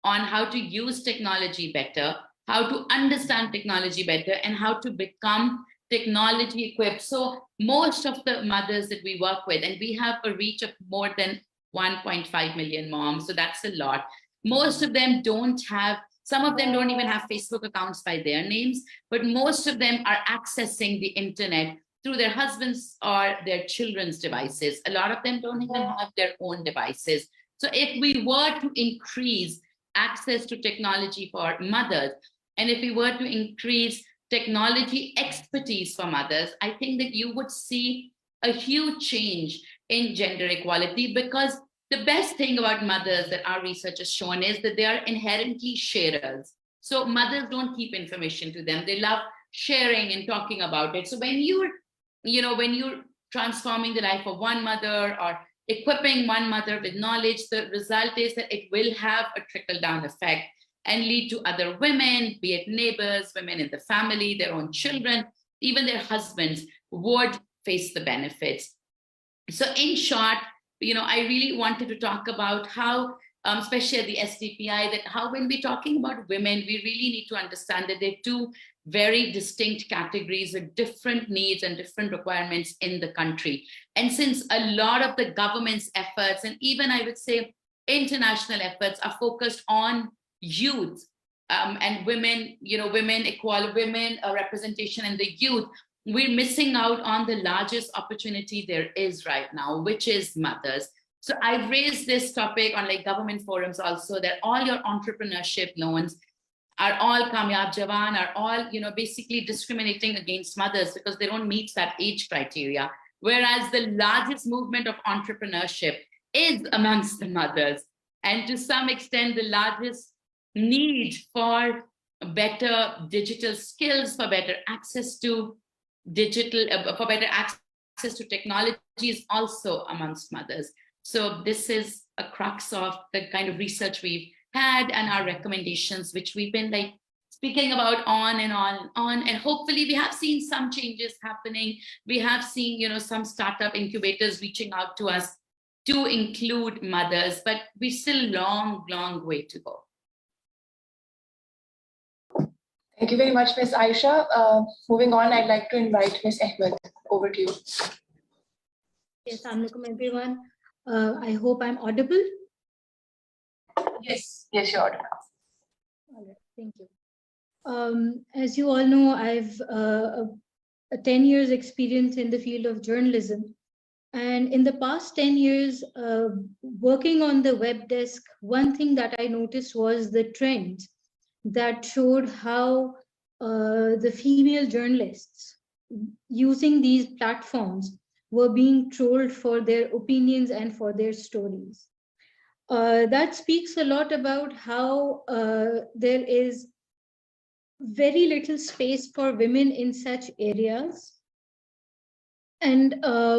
on how to use technology better, how to understand technology better, and how to become technology equipped. So most of the mothers that we work with, and we have a reach of more than 1.5 million moms, so that's a lot. Most of them don't have, some of them don't even have Facebook accounts by their names, but most of them are accessing the internet through their husbands or their children's devices. A lot of them don't even have their own devices. So if we were to increase access to technology for mothers, and if we were to increase technology expertise for mothers, I think that you would see a huge change in gender equality, because the best thing about mothers that our research has shown is that they are inherently sharers. So mothers don't keep information to them. They love sharing and talking about it. So when you're transforming the life of one mother or equipping one mother with knowledge, the result is that it will have a trickle-down effect and lead to other women, be it neighbors, women in the family, their own children, even their husbands would face the benefits. So in short, I really wanted to talk about how, especially at the SDPI, that how when we're talking about women, we really need to understand that they're two very distinct categories with different needs and different requirements in the country. And since a lot of the government's efforts, and even I would say international efforts, are focused on youth and women, women representation in the youth, we're missing out on the largest opportunity there is right now, which is mothers. So I've raised this topic on government forums also, that all your entrepreneurship loans are all Kamyab Jawan, are all, basically discriminating against mothers because they don't meet that age criteria. Whereas the largest movement of entrepreneurship is amongst the mothers. And to some extent, the largest need for better digital skills, for better access to access to technology is also amongst mothers. So this is a crux of the kind of research we've had and our recommendations, which we've been speaking about on and on. And hopefully we have seen some changes happening. We have seen, some startup incubators reaching out to us to include mothers, but we still long way to go. Thank you very much, Ms. Ayesha. Moving on, I'd like to invite Ms. Ahmed. Over to you. Yes, Assalamualaikum everyone. I hope I'm audible. Yes, you're audible. All right, thank you. As you all know, I've a 10 years experience in the field of journalism. And in the past 10 years, working on the web desk, one thing that I noticed was the trends that showed how the female journalists using these platforms were being trolled for their opinions and for their stories. That speaks a lot about how there is very little space for women in such areas. And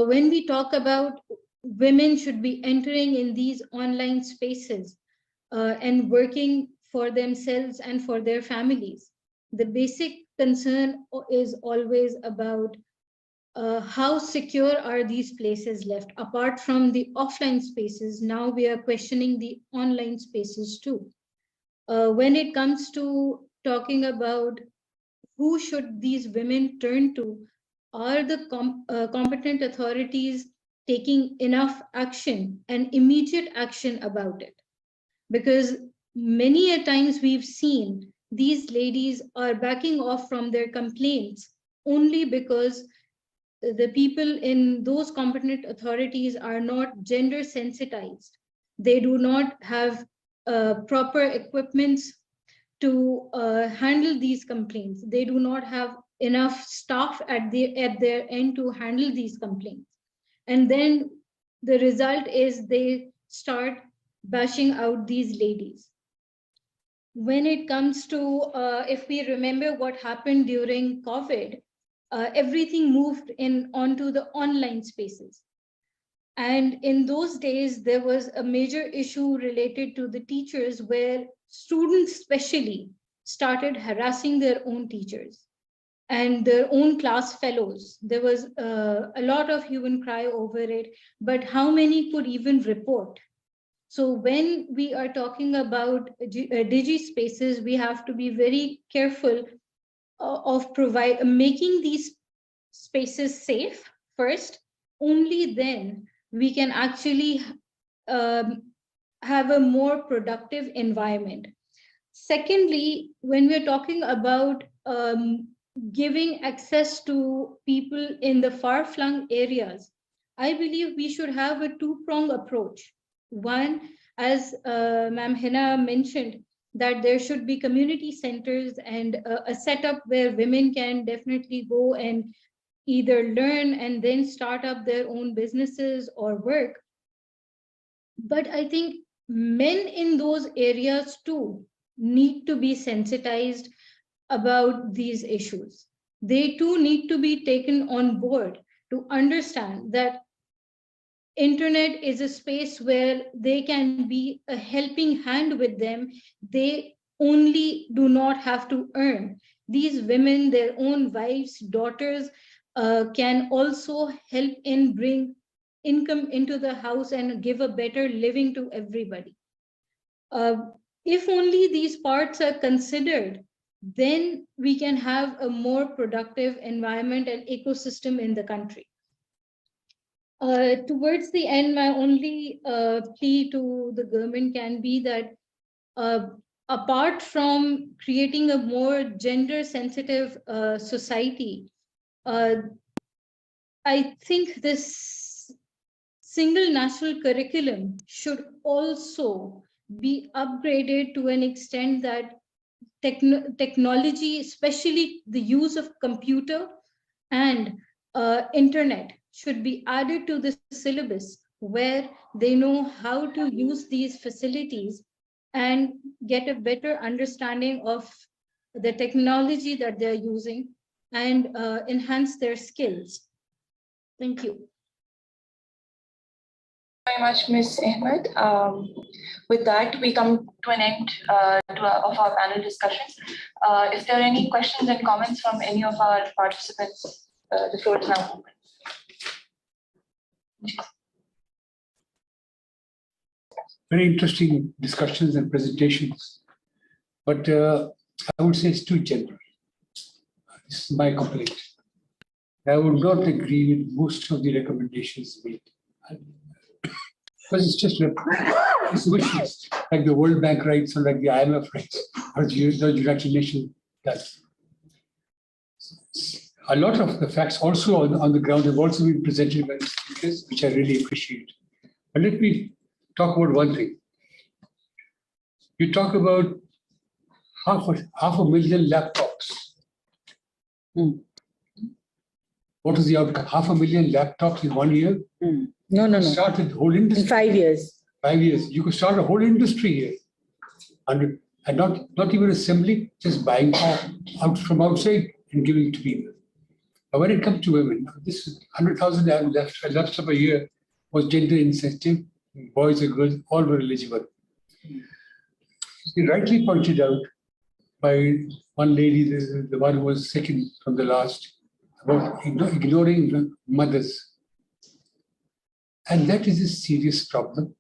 when we talk about women should be entering in these online spaces and working for themselves and for their families, the basic concern is always about how secure are these places left. Apart from the offline spaces, now we are questioning the online spaces too. When it comes to talking about who should these women turn to, are the competent authorities taking enough action and immediate action about it? Because many a times we've seen these ladies are backing off from their complaints only because the people in those competent authorities are not gender sensitized. They do not have proper equipments to handle these complaints. They do not have enough staff at their end to handle these complaints. And then the result is they start bashing out these ladies. When it comes to, if we remember what happened during COVID, everything moved onto the online spaces. And in those days, there was a major issue related to the teachers where students especially started harassing their own teachers and their own class fellows. There was a lot of hue and cry over it, but how many could even report? So when we are talking about digi spaces, we have to be very careful of making these spaces safe first. Only then we can actually have a more productive environment. Secondly, when we're talking about giving access to people in the far-flung areas, I believe we should have a two-pronged approach. One, as Ma'am Hina mentioned, that there should be community centers and a setup where women can definitely go and either learn and then start up their own businesses or work. But I think men in those areas too need to be sensitized about these issues. They too need to be taken on board to understand that internet is a space where they can be a helping hand with them. They only do not have to earn. These women, their own wives, daughters, can also help in bring income into the house and give a better living to everybody. If only these parts are considered, then we can have a more productive environment and ecosystem in the country. Towards the end, my only plea to the government can be that apart from creating a more gender-sensitive society, I think this single national curriculum should also be upgraded to an extent that technology, especially the use of computer and internet, should be added to the syllabus where they know how to use these facilities and get a better understanding of the technology that they're using and enhance their skills. Thank you. Very much, Ms. Ahmed. With that, we come to an end of our panel discussion. If there are any questions and comments from any of our participants, the floor is now open. Very interesting discussions and presentations, but I would say it's too general. This is my complaint. I would not agree with most of the recommendations made. Because it's just it's wish list, like the World Bank writes or like the IMF writes or the United Nations does. A lot of the facts also on the ground have also been presented by the speakers, which I really appreciate. But let me talk about one thing. You talk about half a million laptops. What is the outcome? 500,000 laptops in 1 year? No. Started whole industry. In 5 years. 5 years. You could start a whole industry here. And not even assembly, just buying out from outside and giving it to people. But when it comes to women, this 100,000 laptops a year was gender insensitive. Boys and girls, all were eligible. You rightly pointed out by one lady, the one who was second from the last, about ignoring mothers. And that is a serious problem.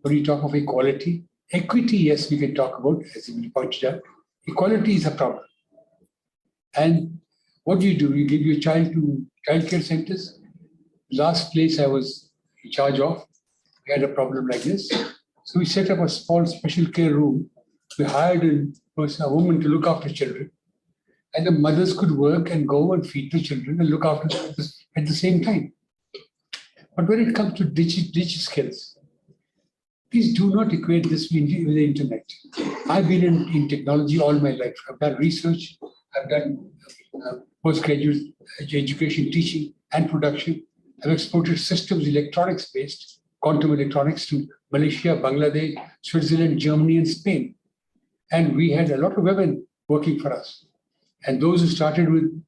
When you talk of equality, equity, yes, we can talk about, as you pointed out. Equality is a problem. And what do? You give your child to childcare centers. Last place I was in charge of, we had a problem like this. So we set up a small special care room. We hired a woman to look after children. And the mothers could work and go and feed the children and look after them at the same time. But when it comes to digital skills, please do not equate this with the internet. I've been in technology all my life. I've done research, I've done postgraduate education, teaching and production. I've exported systems, electronics-based, quantum electronics to Malaysia, Bangladesh, Switzerland, Germany, and Spain. And we had a lot of women working for us. And those who started with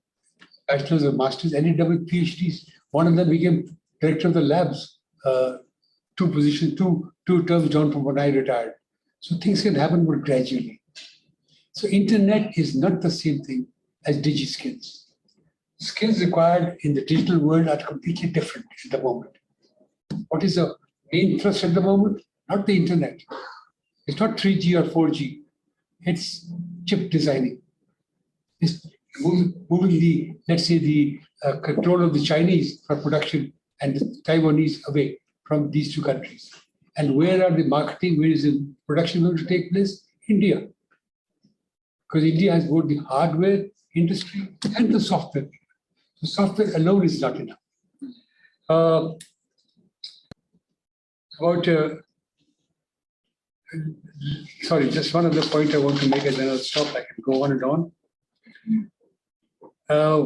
bachelor's or master's ended up with PhDs. One of them became director of the labs, two terms down from when I retired. So things can happen more gradually. So internet is not the same thing as digi-skills. Skills required in the digital world are completely different at the moment. What is the main thrust at the moment? Not the internet. It's not 3G or 4G. It's chip designing. It's moving the, let's say, the control of the Chinese for production and the Taiwanese away from these two countries. And where are the marketing, where is the production going to take place? India. Because India has both the hardware industry and the software. So software alone is not enough. Sorry, just one other point I want to make, and then I'll stop. I can go on and on.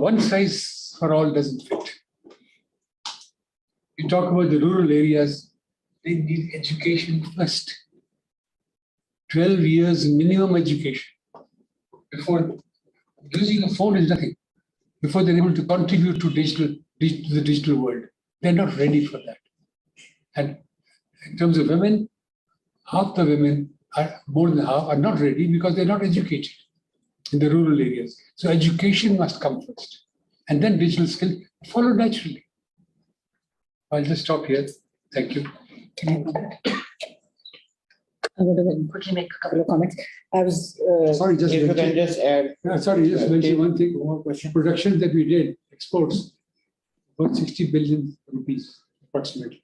One size for all doesn't fit. You talk about the rural areas, they need education first. 12 years minimum education. Before using a phone is nothing. Before they're able to contribute to the digital world. They're not ready for that. And in terms of women, half the women, more than half, are not ready because they're not educated in the rural areas. So education must come first. And then digital skills follow naturally. I'll just stop here. Thank you. I'm going to quickly make a couple of comments. I was sorry, just if you can just add. Sorry, just mention one thing. More question. Production that we did, exports, about 60 billion rupees approximately.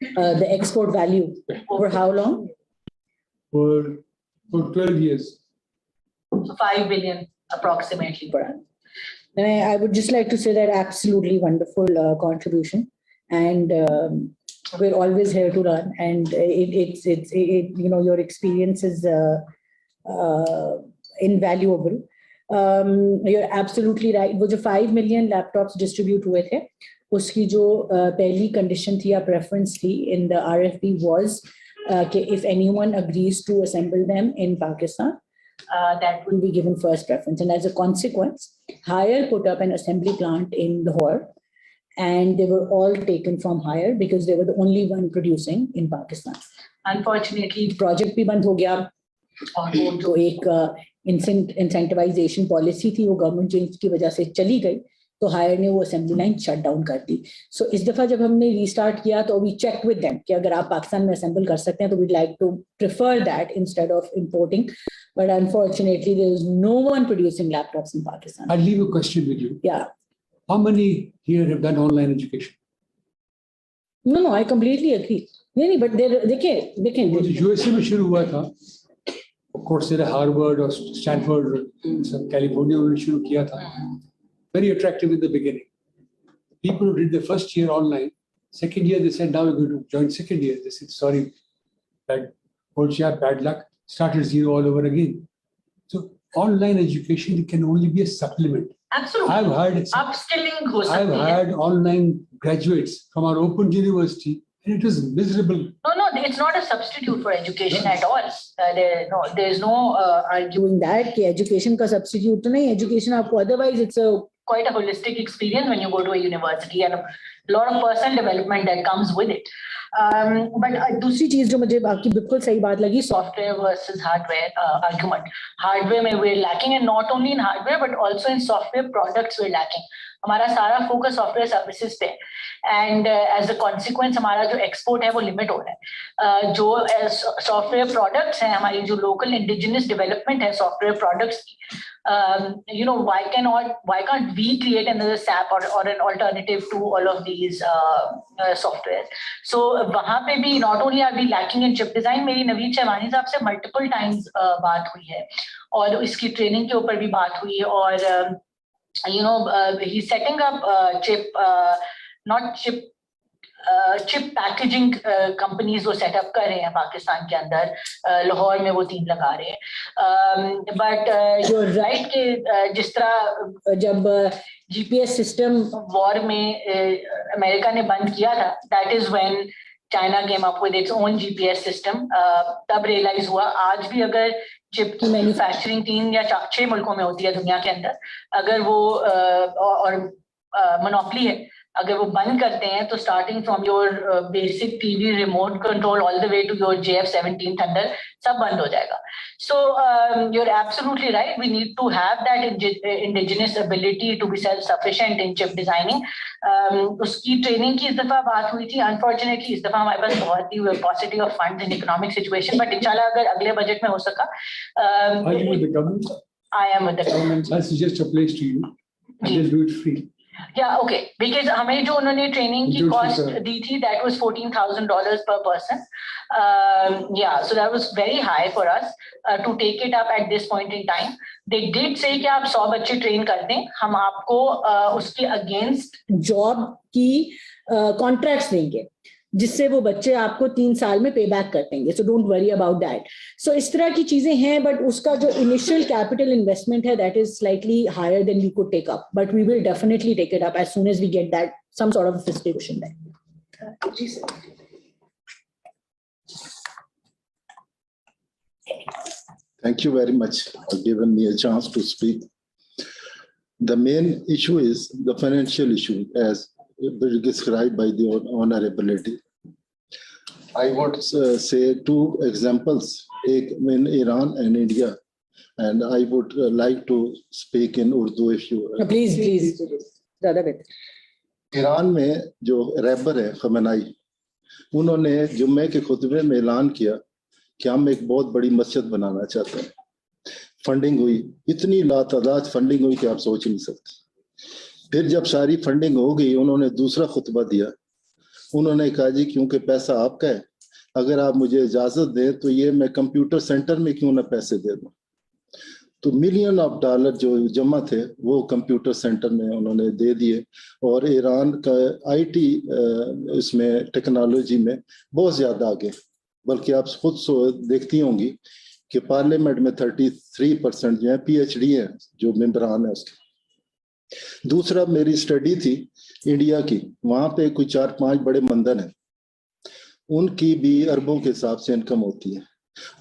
The export value over how long? For 12 years. So 5 billion approximately. And I would just like to say that absolutely wonderful contribution, and we're always here to learn. And it's you know, your experience is invaluable. You're absolutely right. वो जो 5 million laptops distribute हुए थे, उसकी जो पहली condition थी या preference थी in the RFP was कि if anyone agrees to assemble them in Pakistan, that will be given first preference. And as a consequence, Hire put up an assembly plant in Lahore, and they were all taken from Hire because they were the only one producing in Pakistan. Unfortunately, project भी बंद हो गया, और वो जो एक incentivization policy थी वो government change की वजह से चली गई, तो Hire ने वो assembly line shut down कर दी. So इस दफा जब हमने restart किया तो we checked with them कि अगर आप पाकिस्तान में assemble कर सकते हैं तो we'd like to prefer that instead of importing. But unfortunately, there is no one producing laptops in Pakistan. I'll leave a question with you. Yeah. How many here have done online education? No, I completely agree. No, but they can. USA में शुरू हुआ था. Of course, there are Harvard or Stanford or California में शुरू किया था. Very attractive in the beginning. People who did the first year online, second year they said, now we're going to join second year. They said, sorry, bad luck. Started zero all over again. So online education can only be a supplement. Absolutely. Upskilling. I've had online graduates from our open university, and it was miserable. No, it's not a substitute for education at all. There's no arguing that education ka substitute nahi, education aapko, otherwise it's quite a holistic experience when you go to a university, and a lot of personal development that comes with it. But दूसरी चीज जो मुझे आपकी बिल्कुल सही बात लगी, software versus hardware argument. Hardware में we're lacking, and not only in hardware but also in software products we're lacking. हमारा सारा focus software services पे, and as a consequence हमारा जो export है वो limit हो रहा है. जो software products हैं, हमारी जो local indigenous development है software products की, why can't we create another SAP or an alternative to all of these softwares? So वहाँ पे भी not only are we lacking in chip design, मेरी नवीद शहवानी साहब से multiple times बात हुई है, और इसकी training के ऊपर भी बात हुई है, और he's setting up chip packaging companies वो set up कर रहे हैं पाकिस्तान के अंदर, लाहौर में वो 3 लगा रहे हैं. But you're right कि जिस तरह जब GPS system war में अमेरिका ने बंद किया था, that is when China came up with its own GPS system. तब realize हुआ आज भी अगर चिप की मैन्युफैक्चरिंग 3 या 6 मुल्कों में होती है दुनिया के अंदर, अगर वो और मोनोपोली है, अगर वो बंद करते हैं तो starting from your basic TV remote control all the way to your JF-17 Thunder सब बंद हो जाएगा. So you're absolutely right. We need to have that indigenous ability to be self-sufficient in chip designing. उसकी training की इस दफा बात हुई थी. Unfortunately इस दफा हमारे पास बहुत ही paucity of funds in economic situation. But इंशाल्लाह अगर अगले बजट में हो सका. Are you with the government? I am with the government. I'll suggest a place to you. And they'll do it free. Yeah, okay. Because हमें जो उन्होंने training की cost दी थी, that was $14,000 per person. Yeah, so that was very high for us to take it up at this point in time. They did say कि आप 100 बच्चे train कर दें, हम आपको उसके against job की contracts देंगे, जिससे वो बच्चे आपको 3 साल में पे बैक कर देंगे. So don't worry about that. So इस तरह की चीजें हैं, but उसका जो initial capital investment है, that is slightly higher than we could take up. But we will definitely take it up as soon as we get that some sort of distribution there. Thank you very much for giving me a chance to speak. The main issue is the financial issue, as described by the honorability. I would say 2 examples, in Iran and India, and I would like to speak in Urdu if you... Please. Iran में जो रैबर है खमेनाई, उन्होंने जुम्मे के खुतबे में ऐलान किया कि हम एक बहुत बड़ी मस्जिद बनाना चाहते हैं. फंडिंग हुई, इतनी लातादाद फंडिंग हुई कि आप सोच नहीं सकते. फिर जब सारी फंडिंग हो गई, उन्होंने दूसरा खुतबा दिया. उन्होंने कहा जी क्योंकि पैसा आपका है, अगर आप मुझे इजाजत दें तो ये मैं कंप्यूटर सेंटर में क्यों ना पैसे दे दूं. तो $millions of dollars जो जमा थे वो कंप्यूटर सेंटर में उन्होंने दे दिए. और ईरान का आईटी इसमें टेक्नोलॉजी में बहुत ज़्यादा आगे, बल्कि आप खुद देखती होंगी कि पार्लियामेंट में 33% जो है PhD हैं जो मेंबरान है उसके. दूसरा मेरी स्टडी थी इंडिया की, वहाँ पे कोई 4-5 बड़े मंदिर हैं, उनकी भी अरबों के हिसाब से इनकम होती है,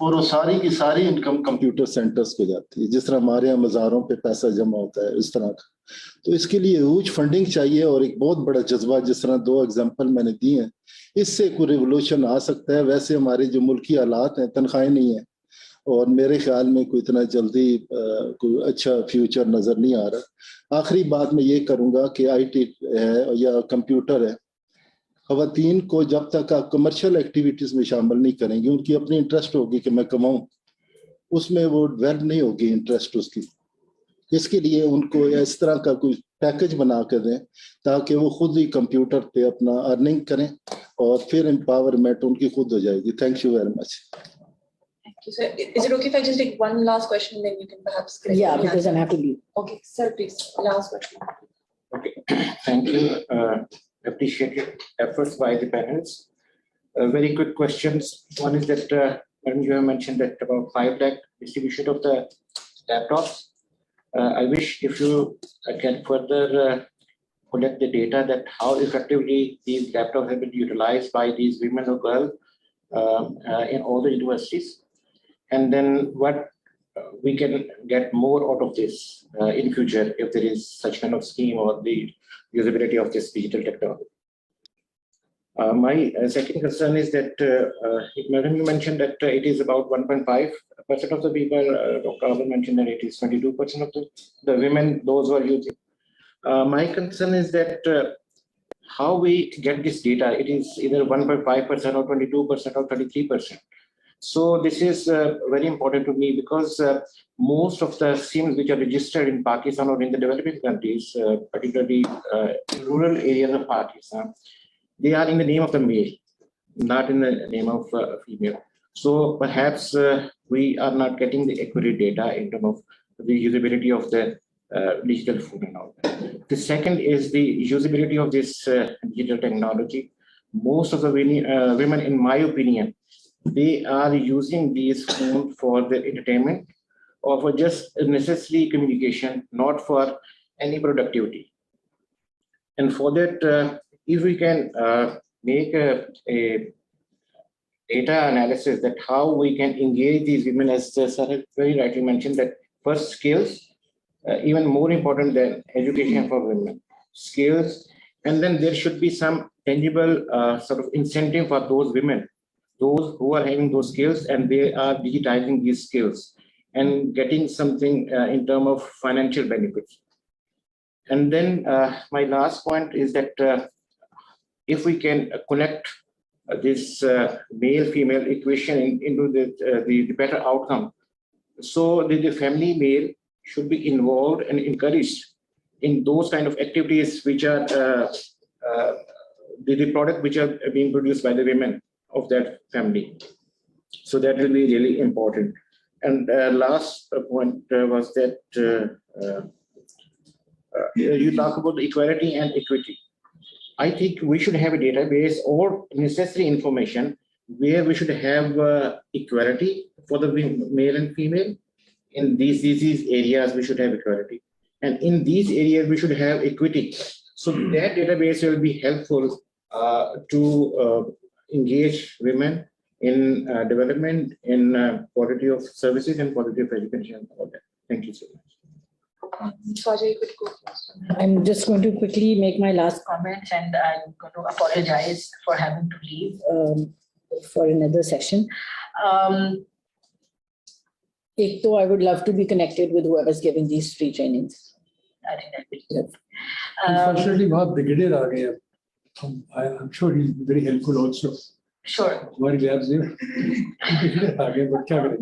और वो सारी की सारी इनकम कंप्यूटर सेंटर्स को जाती है. जिस तरह हमारे यहाँ मज़ारों पे पैसा जमा होता है, इस तरह का. तो इसके लिए ह्यूज फंडिंग चाहिए और एक बहुत बड़ा जज्बा. जिस तरह 2 एग्जांपल मैंने दिए हैं, इससे कोई रिवोल्यूशन आ सकता है. वैसे हमारे जो मुल्की हालात हैं, तनख्वाहें नहीं है, और मेरे ख्याल में कोई इतना जल्दी कोई अच्छा फ्यूचर नज़र नहीं आ रहा. आखिरी बात मैं ये करूँगा कि IT है या कंप्यूटर है, ख़वातीन को जब तक आप कमर्शियल एक्टिविटीज़ में शामिल नहीं करेंगे, उनकी अपनी इंटरेस्ट होगी कि मैं कमाऊँ, उसमें वो डेवलप नहीं होगी इंटरेस्ट उसकी. इसके लिए उनको इस तरह का कोई पैकेज बना कर दें ताकि वो खुद ही कंप्यूटर पे अपना अर्निंग करें और फिर एम्पावरमेंट उनकी खुद हो जाएगी. Thank you very much. Thank you, sir. Is it okay if I just take one last question, then you can perhaps... Yeah, because I have to leave. Okay, sir, please. Last question. Okay, thank you. Appreciate your efforts by the panelists. Very quick questions. One is that, Madam, you have mentioned that about 5 lakh distribution of the laptops. I wish if you can further collect the data that how effectively these laptops have been utilized by these women or girls in all the universities. And then what we can get more out of this in future if there is such kind of scheme or the usability of this digital technology. My second concern is that, Madam, you mentioned that it is about 1.5% of the people. Dr. Abid mentioned that it is 22% of the women, those who are using. My concern is that how we get this data, it is either 1.5% or 22% or 33%. So this is very important to me because most of the SIMs which are registered in Pakistan or in the developing countries, particularly in rural areas of Pakistan, they are in the name of the male, not in the name of female. So perhaps we are not getting the accurate data in terms of the usability of the digital phone and all that. The second is the usability of this digital technology. Most of the women, in my opinion, they are using these phones for their entertainment or for just necessary communication, not for any productivity. And for that, if we can make a data analysis that how we can engage these women, as Sir very rightly mentioned, that first skills, even more important than education for women, skills, and then there should be some tangible sort of incentive for those women, those who are having those skills and they are digitizing these skills and getting something in terms of financial benefits. And then my last point is that if we can connect this male-female equation into the better outcome, so the family male should be involved and encouraged in those kind of activities which are the product which are being produced by the women of that family. So that will be really important. And last point was that you talk about equality and equity. I think we should have a database or necessary information where we should have equality for the male and female. In these disease areas, we should have equality. And in these areas, we should have equity. So that database will be helpful to engage women in development, in quality of services and quality of education and all that. Thank you so much. Khawaja, you could go first. I'm just going to quickly make my last Comments, and I'm going to apologize for having to leave. For another session. Though I would love to be connected with whoever's giving these free trainings. I think that would be good. Unfortunately, वहाँ brigadier आ गए हैं. I'm sure he's very helpful also. Sure. हमारी lab से brigadier आ गए, but क्या करें?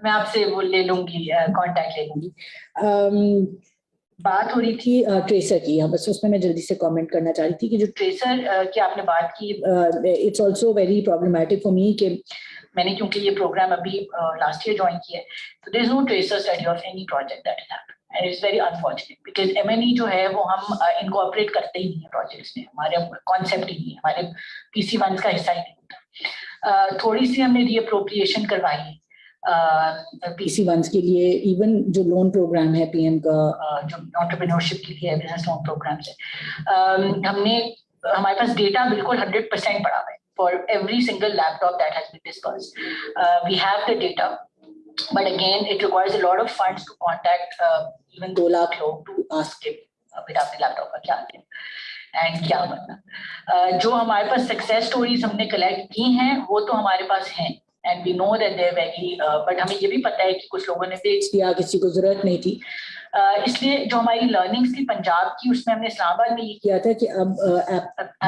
मैं आपसे वो ले लूंगी, कांटेक्ट ले लूंगी. बात हो रही थी ट्रेसर की. बस उसमें मैं जल्दी से कमेंट करना चाह रही थी कि जो ट्रेसर की आपने बात की, it's also very problematic for me कि मैंने क्योंकि ये प्रोग्राम अभी लास्ट ईयर ज्वाइन किया है, तो there is no tracer study of any project that has happened, and it's very unfortunate because MNE जो है वो हम इनकॉर्पोरेट करते ही नहीं है प्रोजेक्ट्स में. हमारे कॉन्सेप्ट ही नहीं है, हमारे पीसी फंड्स का हिस्सा ही नहीं होता. थोड़ी सी हमने रीअप्रोप्रिएशन करवाई है पीसी वंस के लिए. इवन जो लोन प्रोग्राम है पीएम का, जो एंटरप्रेन्योरशिप के लिए बिजनेस लोन प्रोग्राम्स है, हमने हमारे पास डेटा बिल्कुल 100% पड़ा हुआ है for every single laptop that has been dispersed. We have the data, but again it requires a lot of funds to contact even 2 lakh लोग टू आस्क फिर आपने लैपटॉप का क्या किया एंड क्या बनना. जो हमारे पास सक्सेस स्टोरीज हमने कलेक्ट की हैं वो तो हमारे पास हैं, and we know that they're very but हमें ये भी पता है कि कुछ लोगों ने बेच दिया, किसी को जरूरत नहीं थी. इसलिए जो हमारी लर्निंग्स थी पंजाब की, उसमें हमने इस्लामाबाद में ये किया था कि अब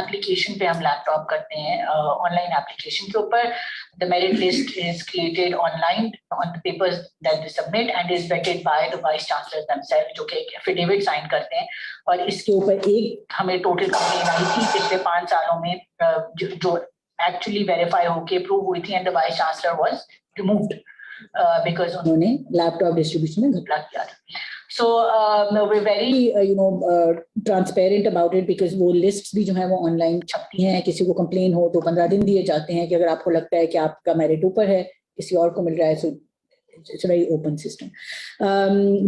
एप्लीकेशन पे हम लैपटॉप करते हैं, ऑनलाइन एप्लीकेशन के ऊपर. The merit list is created online on the papers that they submit and is vetted by the vice chancellor themselves, जो कि एक एफिडेविट साइन करते हैं. और इसके ऊपर एक हमें टोटल कंप्लेन आई थी पिछले 5 सालों में जो actually verify होके प्रूव हुई थी, and the vice chancellor was removed because उन्होंने लैपटॉप डिस्ट्रीब्यूशन में घपला किया था. So we're very transparent about it because वो lists भी जो है वो ऑनलाइन छपती हैं. किसी को कंप्लेन हो तो 15 दिन दिए जाते हैं कि अगर आपको लगता है कि आपका मेरिट ऊपर है, किसी और को मिल रहा है, so it's a very open system.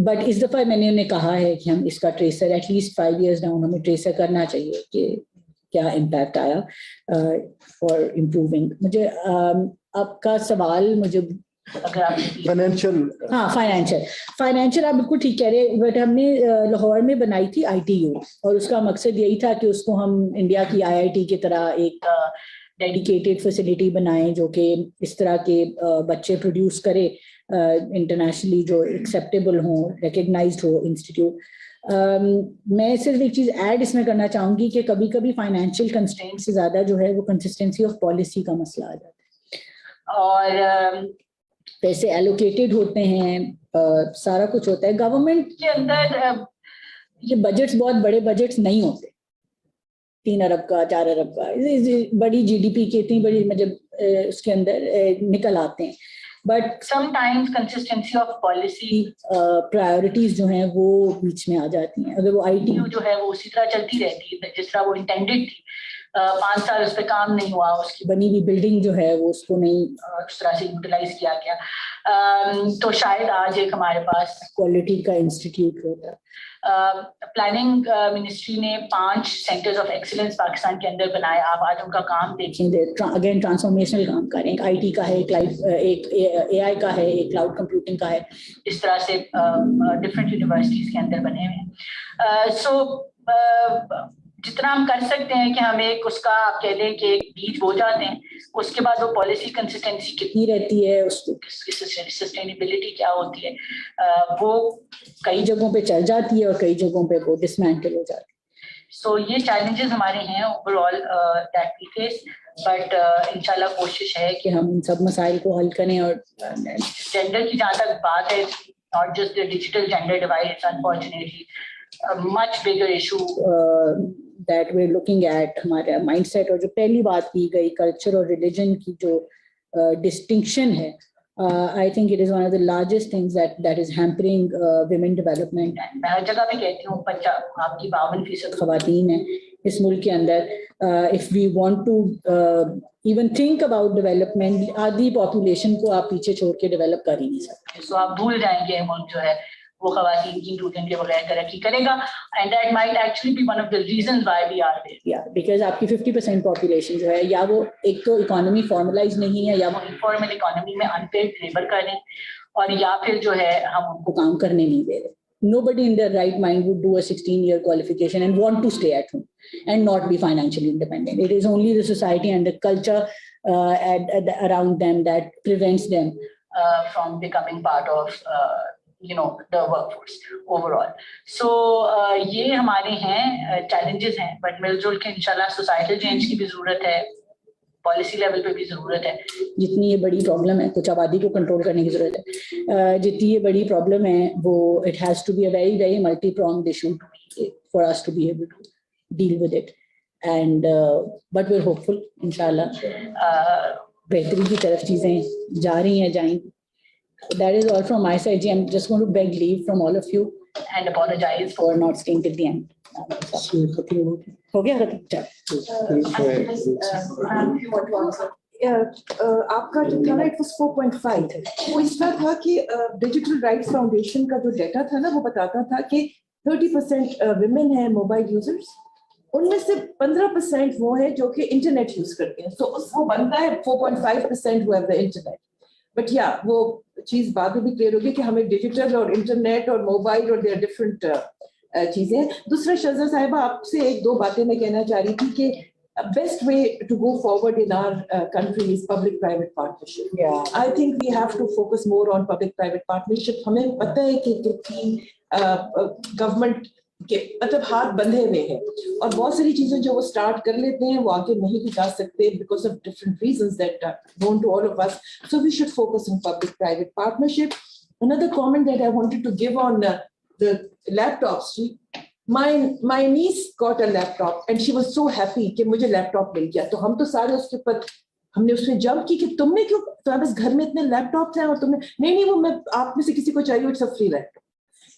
But इस दफा मैंने कहा है कि हम इसका ट्रेसर एटलीस्ट 5 years डाउन हमें ट्रेसर करना चाहिए कि क्या इम्पैक्ट आया फॉर इम्प्रूविंग. मुझे आपका सवाल मुझे फाइनेंशियल आप बिल्कुल ठीक कह रहे हैं. बट हमने लाहौर में बनाई थी ITU और उसका मकसद यही था कि उसको हम इंडिया की IIT की तरह एक डेडिकेटेड फैसिलिटी बनाएं जो कि इस तरह के बच्चे प्रोड्यूस करे, इंटरनेशनली जो एक्सेप्टेबल हों, रिकग्नाइज्ड हो इंस्टीट्यूट. मैं सिर्फ एक चीज ऐड इसमें करना चाहूंगी कि कभी कभी फाइनेंशियल कंस्ट्रेंट से ज्यादा जो है वो कंसिस्टेंसी ऑफ पॉलिसी का मसला आ जाता है. और पैसे एलोकेटेड होते हैं, सारा कुछ होता है गवर्नमेंट के अंदर. ये बजट्स बहुत बड़े बजट्स नहीं होते, 3 अरब का 4 अरब का बड़ी GDP की इतनी बड़ी मतलब उसके अंदर निकल आते हैं. But sometimes consistency of policy priorities जो हैं वो बीच में आ जाती हैं. अगर वो ITU जो है वो उसी तरह चलती रहती है जिस तरह वो इंटेंडेड थी. 5 साल उस पर काम नहीं हुआ, उसकी बनी हुई बिल्डिंग जो है वो उसको नहीं उस तरह से यूटिलाइज किया गया. तो शायद आज एक हमारे पास क्वालिटी का इंस्टीट्यूट होता. प्लानिंग मिनिस्ट्री ने 5 सेंटर्स ऑफ एक्सीलेंस पाकिस्तान के अंदर बनाए. आप आज उनका काम देखें, अगेन ट्रांसफॉर्मेशनल काम करें. एक IT का है, एक AI का है, एक क्लाउड कंप्यूटिंग का है. इस तरह से डिफरेंट यूनिवर्सिटीज के अंदर बने हुए हैं. सो जितना हम कर सकते हैं कि हम एक उसका आप कह दें कि बीज बो जाते हैं, उसके बाद वो पॉलिसी कंसिस्टेंसी कितनी रहती है, उसकी सस्टेनेबिलिटी क्या होती है, वो कई जगहों पे चल जाती है और कई जगहों पे वो डिसमेंटल हो जाती है. सो ये चैलेंजेस हमारे हैं overall that we face. But इंशाल्लाह कोशिश है कि हम इन सब मसाइल को हल करें. और जेंडर की जहाँ तक बात है, not just the digital gender divide, unfortunately a much bigger issue. That we're looking at, हमारा mindset और जो पहली बात की गई culture और religion की जो distinction है, I think it is one of the largest things that is hampering women development. मैं हर जगह पे कहती हूँ आपकी 52% ख़वातीन हैं इस मुल्क के अंदर. If we want to even think about development, आधी population को आप पीछे छोड़ के develop कर ही नहीं सकते. So आप भूल जाएंगे मुल्क जो है वो ख़वातीन की इंक्लूजन के बगैर तरक्की करेगा, and that might actually be one of the reasons why we are there. Yeah, because आपकी 50% population जो है या वो एक तो economy formalized नहीं है या वो informal economy में unpaid labor कर रहे हैं और या फिर जो है हम उनको काम करने नहीं दे रहे. Nobody in their right mind would do a 16-year qualification and want to stay at home and not be financially independent. It is only the society and the culture around them that prevents them from becoming part of the workforce overall. So ये हमारे हैं challenges हैं, but मिलजुल के इंशाल्लाह societal change की भी ज़रूरत है, पॉलिसी लेवल पे भी जरूरत है. जितनी ये बड़ी प्रॉब्लम है, कुछ आबादी को कंट्रोल करने की जरूरत है, जितनी ये बड़ी प्रॉब्लम है वो it has to be a very very multi-pronged issue for us to be able to deal with it, and but we're hopeful इंशाल्लाह बेहतरी की तरफ चीजें जा रही हैं जाएंगी. That is all from my side. I'm just going to beg leave from all of you and apologize for not staying till the end. हो गया खत्म. आपका जो था ना इट वाज 4.5 वो इस तरह था कि डिजिटल राइट्स फाउंडेशन का जो डाटा था ना वो बताता था कि 30% विमेन है मोबाइल यूजर्स, उनमें से 15% वो है जो कि इंटरनेट यूज करते हैं. सो वो बनता है 4.5% who have the internet. But या वो चीज बाद में भी क्लियर होगी कि हमें डिजिटल और इंटरनेट और मोबाइल और देयर डिफरेंट चीजें. दूसरा शाज़ा साहिबा आपसे एक दो बातें मैं कहना चाह रही थी कि best way to go forward in our country is public-private partnership. Yeah. I think we have to focus more on public-private partnership. हमें पता है कि गवर्नमेंट के मतलब हाथ बंधे हुए हैं और बहुत सारी चीजें जो वो स्टार्ट कर लेते हैं वो आगे नहीं भी जा सकते because of different reasons that are known to all of us. So we should focus on public-private partnership. Another comment that I wanted to give on the laptops. My niece got a laptop and she was so happy कि मुझे laptop मिल गया. तो हम तो सारे उसके ऊपर हमने उसमें जंप की कि तुमने क्यों, तुम्हारे पास घर में इतने लैपटॉप हैं और तुमने नहीं वो मैं आप में से किसी को चाहिए, it's a free laptop.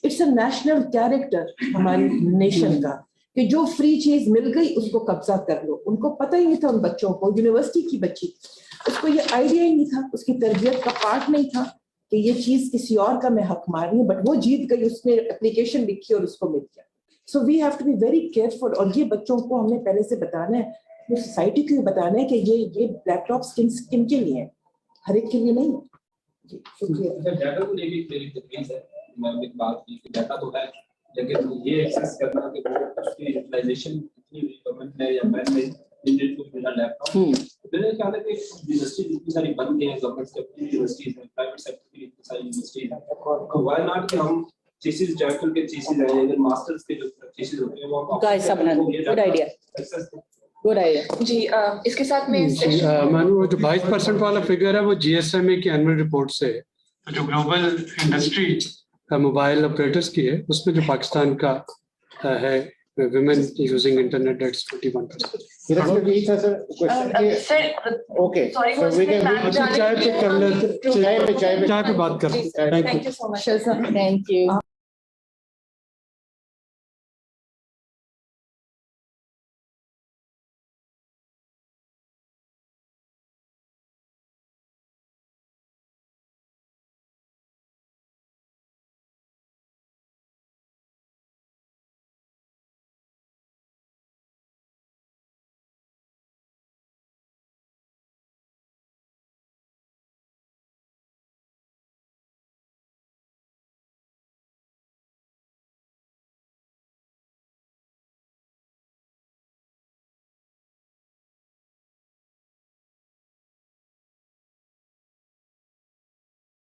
It's a national character हमारी नेशन का कि जो फ्री चीज मिल गई उसको कब्जा कर लो. उनको पता ही नहीं था, उन बच्चों को, यूनिवर्सिटी की बच्ची उसको ये आइडिया ही नहीं था, उसकी तरबियत का पार्ट नहीं था कि ये चीज किसी और का मैं हक मार रही हूँ, बट वो जीत गई, उसने एप्लीकेशन लिखी और उसको मिल गया. So we have to be very careful. और ये बच्चों को हमने पहले से बताना है, सोसाइटी को बताना है कि ये लैपटॉप किन के लिए है, हर एक के लिए नहीं. जी शुक्रिया. बात की डाटा तो है लेकिन ये एक्सेस करना कि उसकी यूटिलाइजेशन कितनी गवर्नमेंट ने या मैंने को मिला लैपटॉप, मेरे ख्याल है कि यूनिवर्सिटी जितनी सारी बन गई हैं, गवर्नमेंट की अपनी यूनिवर्सिटीज हैं, प्राइवेट सेक्टर की इतनी सारी यूनिवर्सिटीज हैं, तो व्हाई नॉट कि हम थीसिस जैकल के थीसिस हैं या मास्टर्स के जो थीसिस होते हैं वो का हिस्सा बना. Good idea, good idea. जी इसके साथ में मानो जो 22% वाला फिगर है वो GSMA की एनुअल रिपोर्ट से, जो ग्लोबल इंडस्ट्री मोबाइल ऑपरेटर्स की है उसमें जो पाकिस्तान का है women using internet, that's 21%. Okay. So we can चाय पे बात करते हैं. Thank you so much. Shaza. Thank you.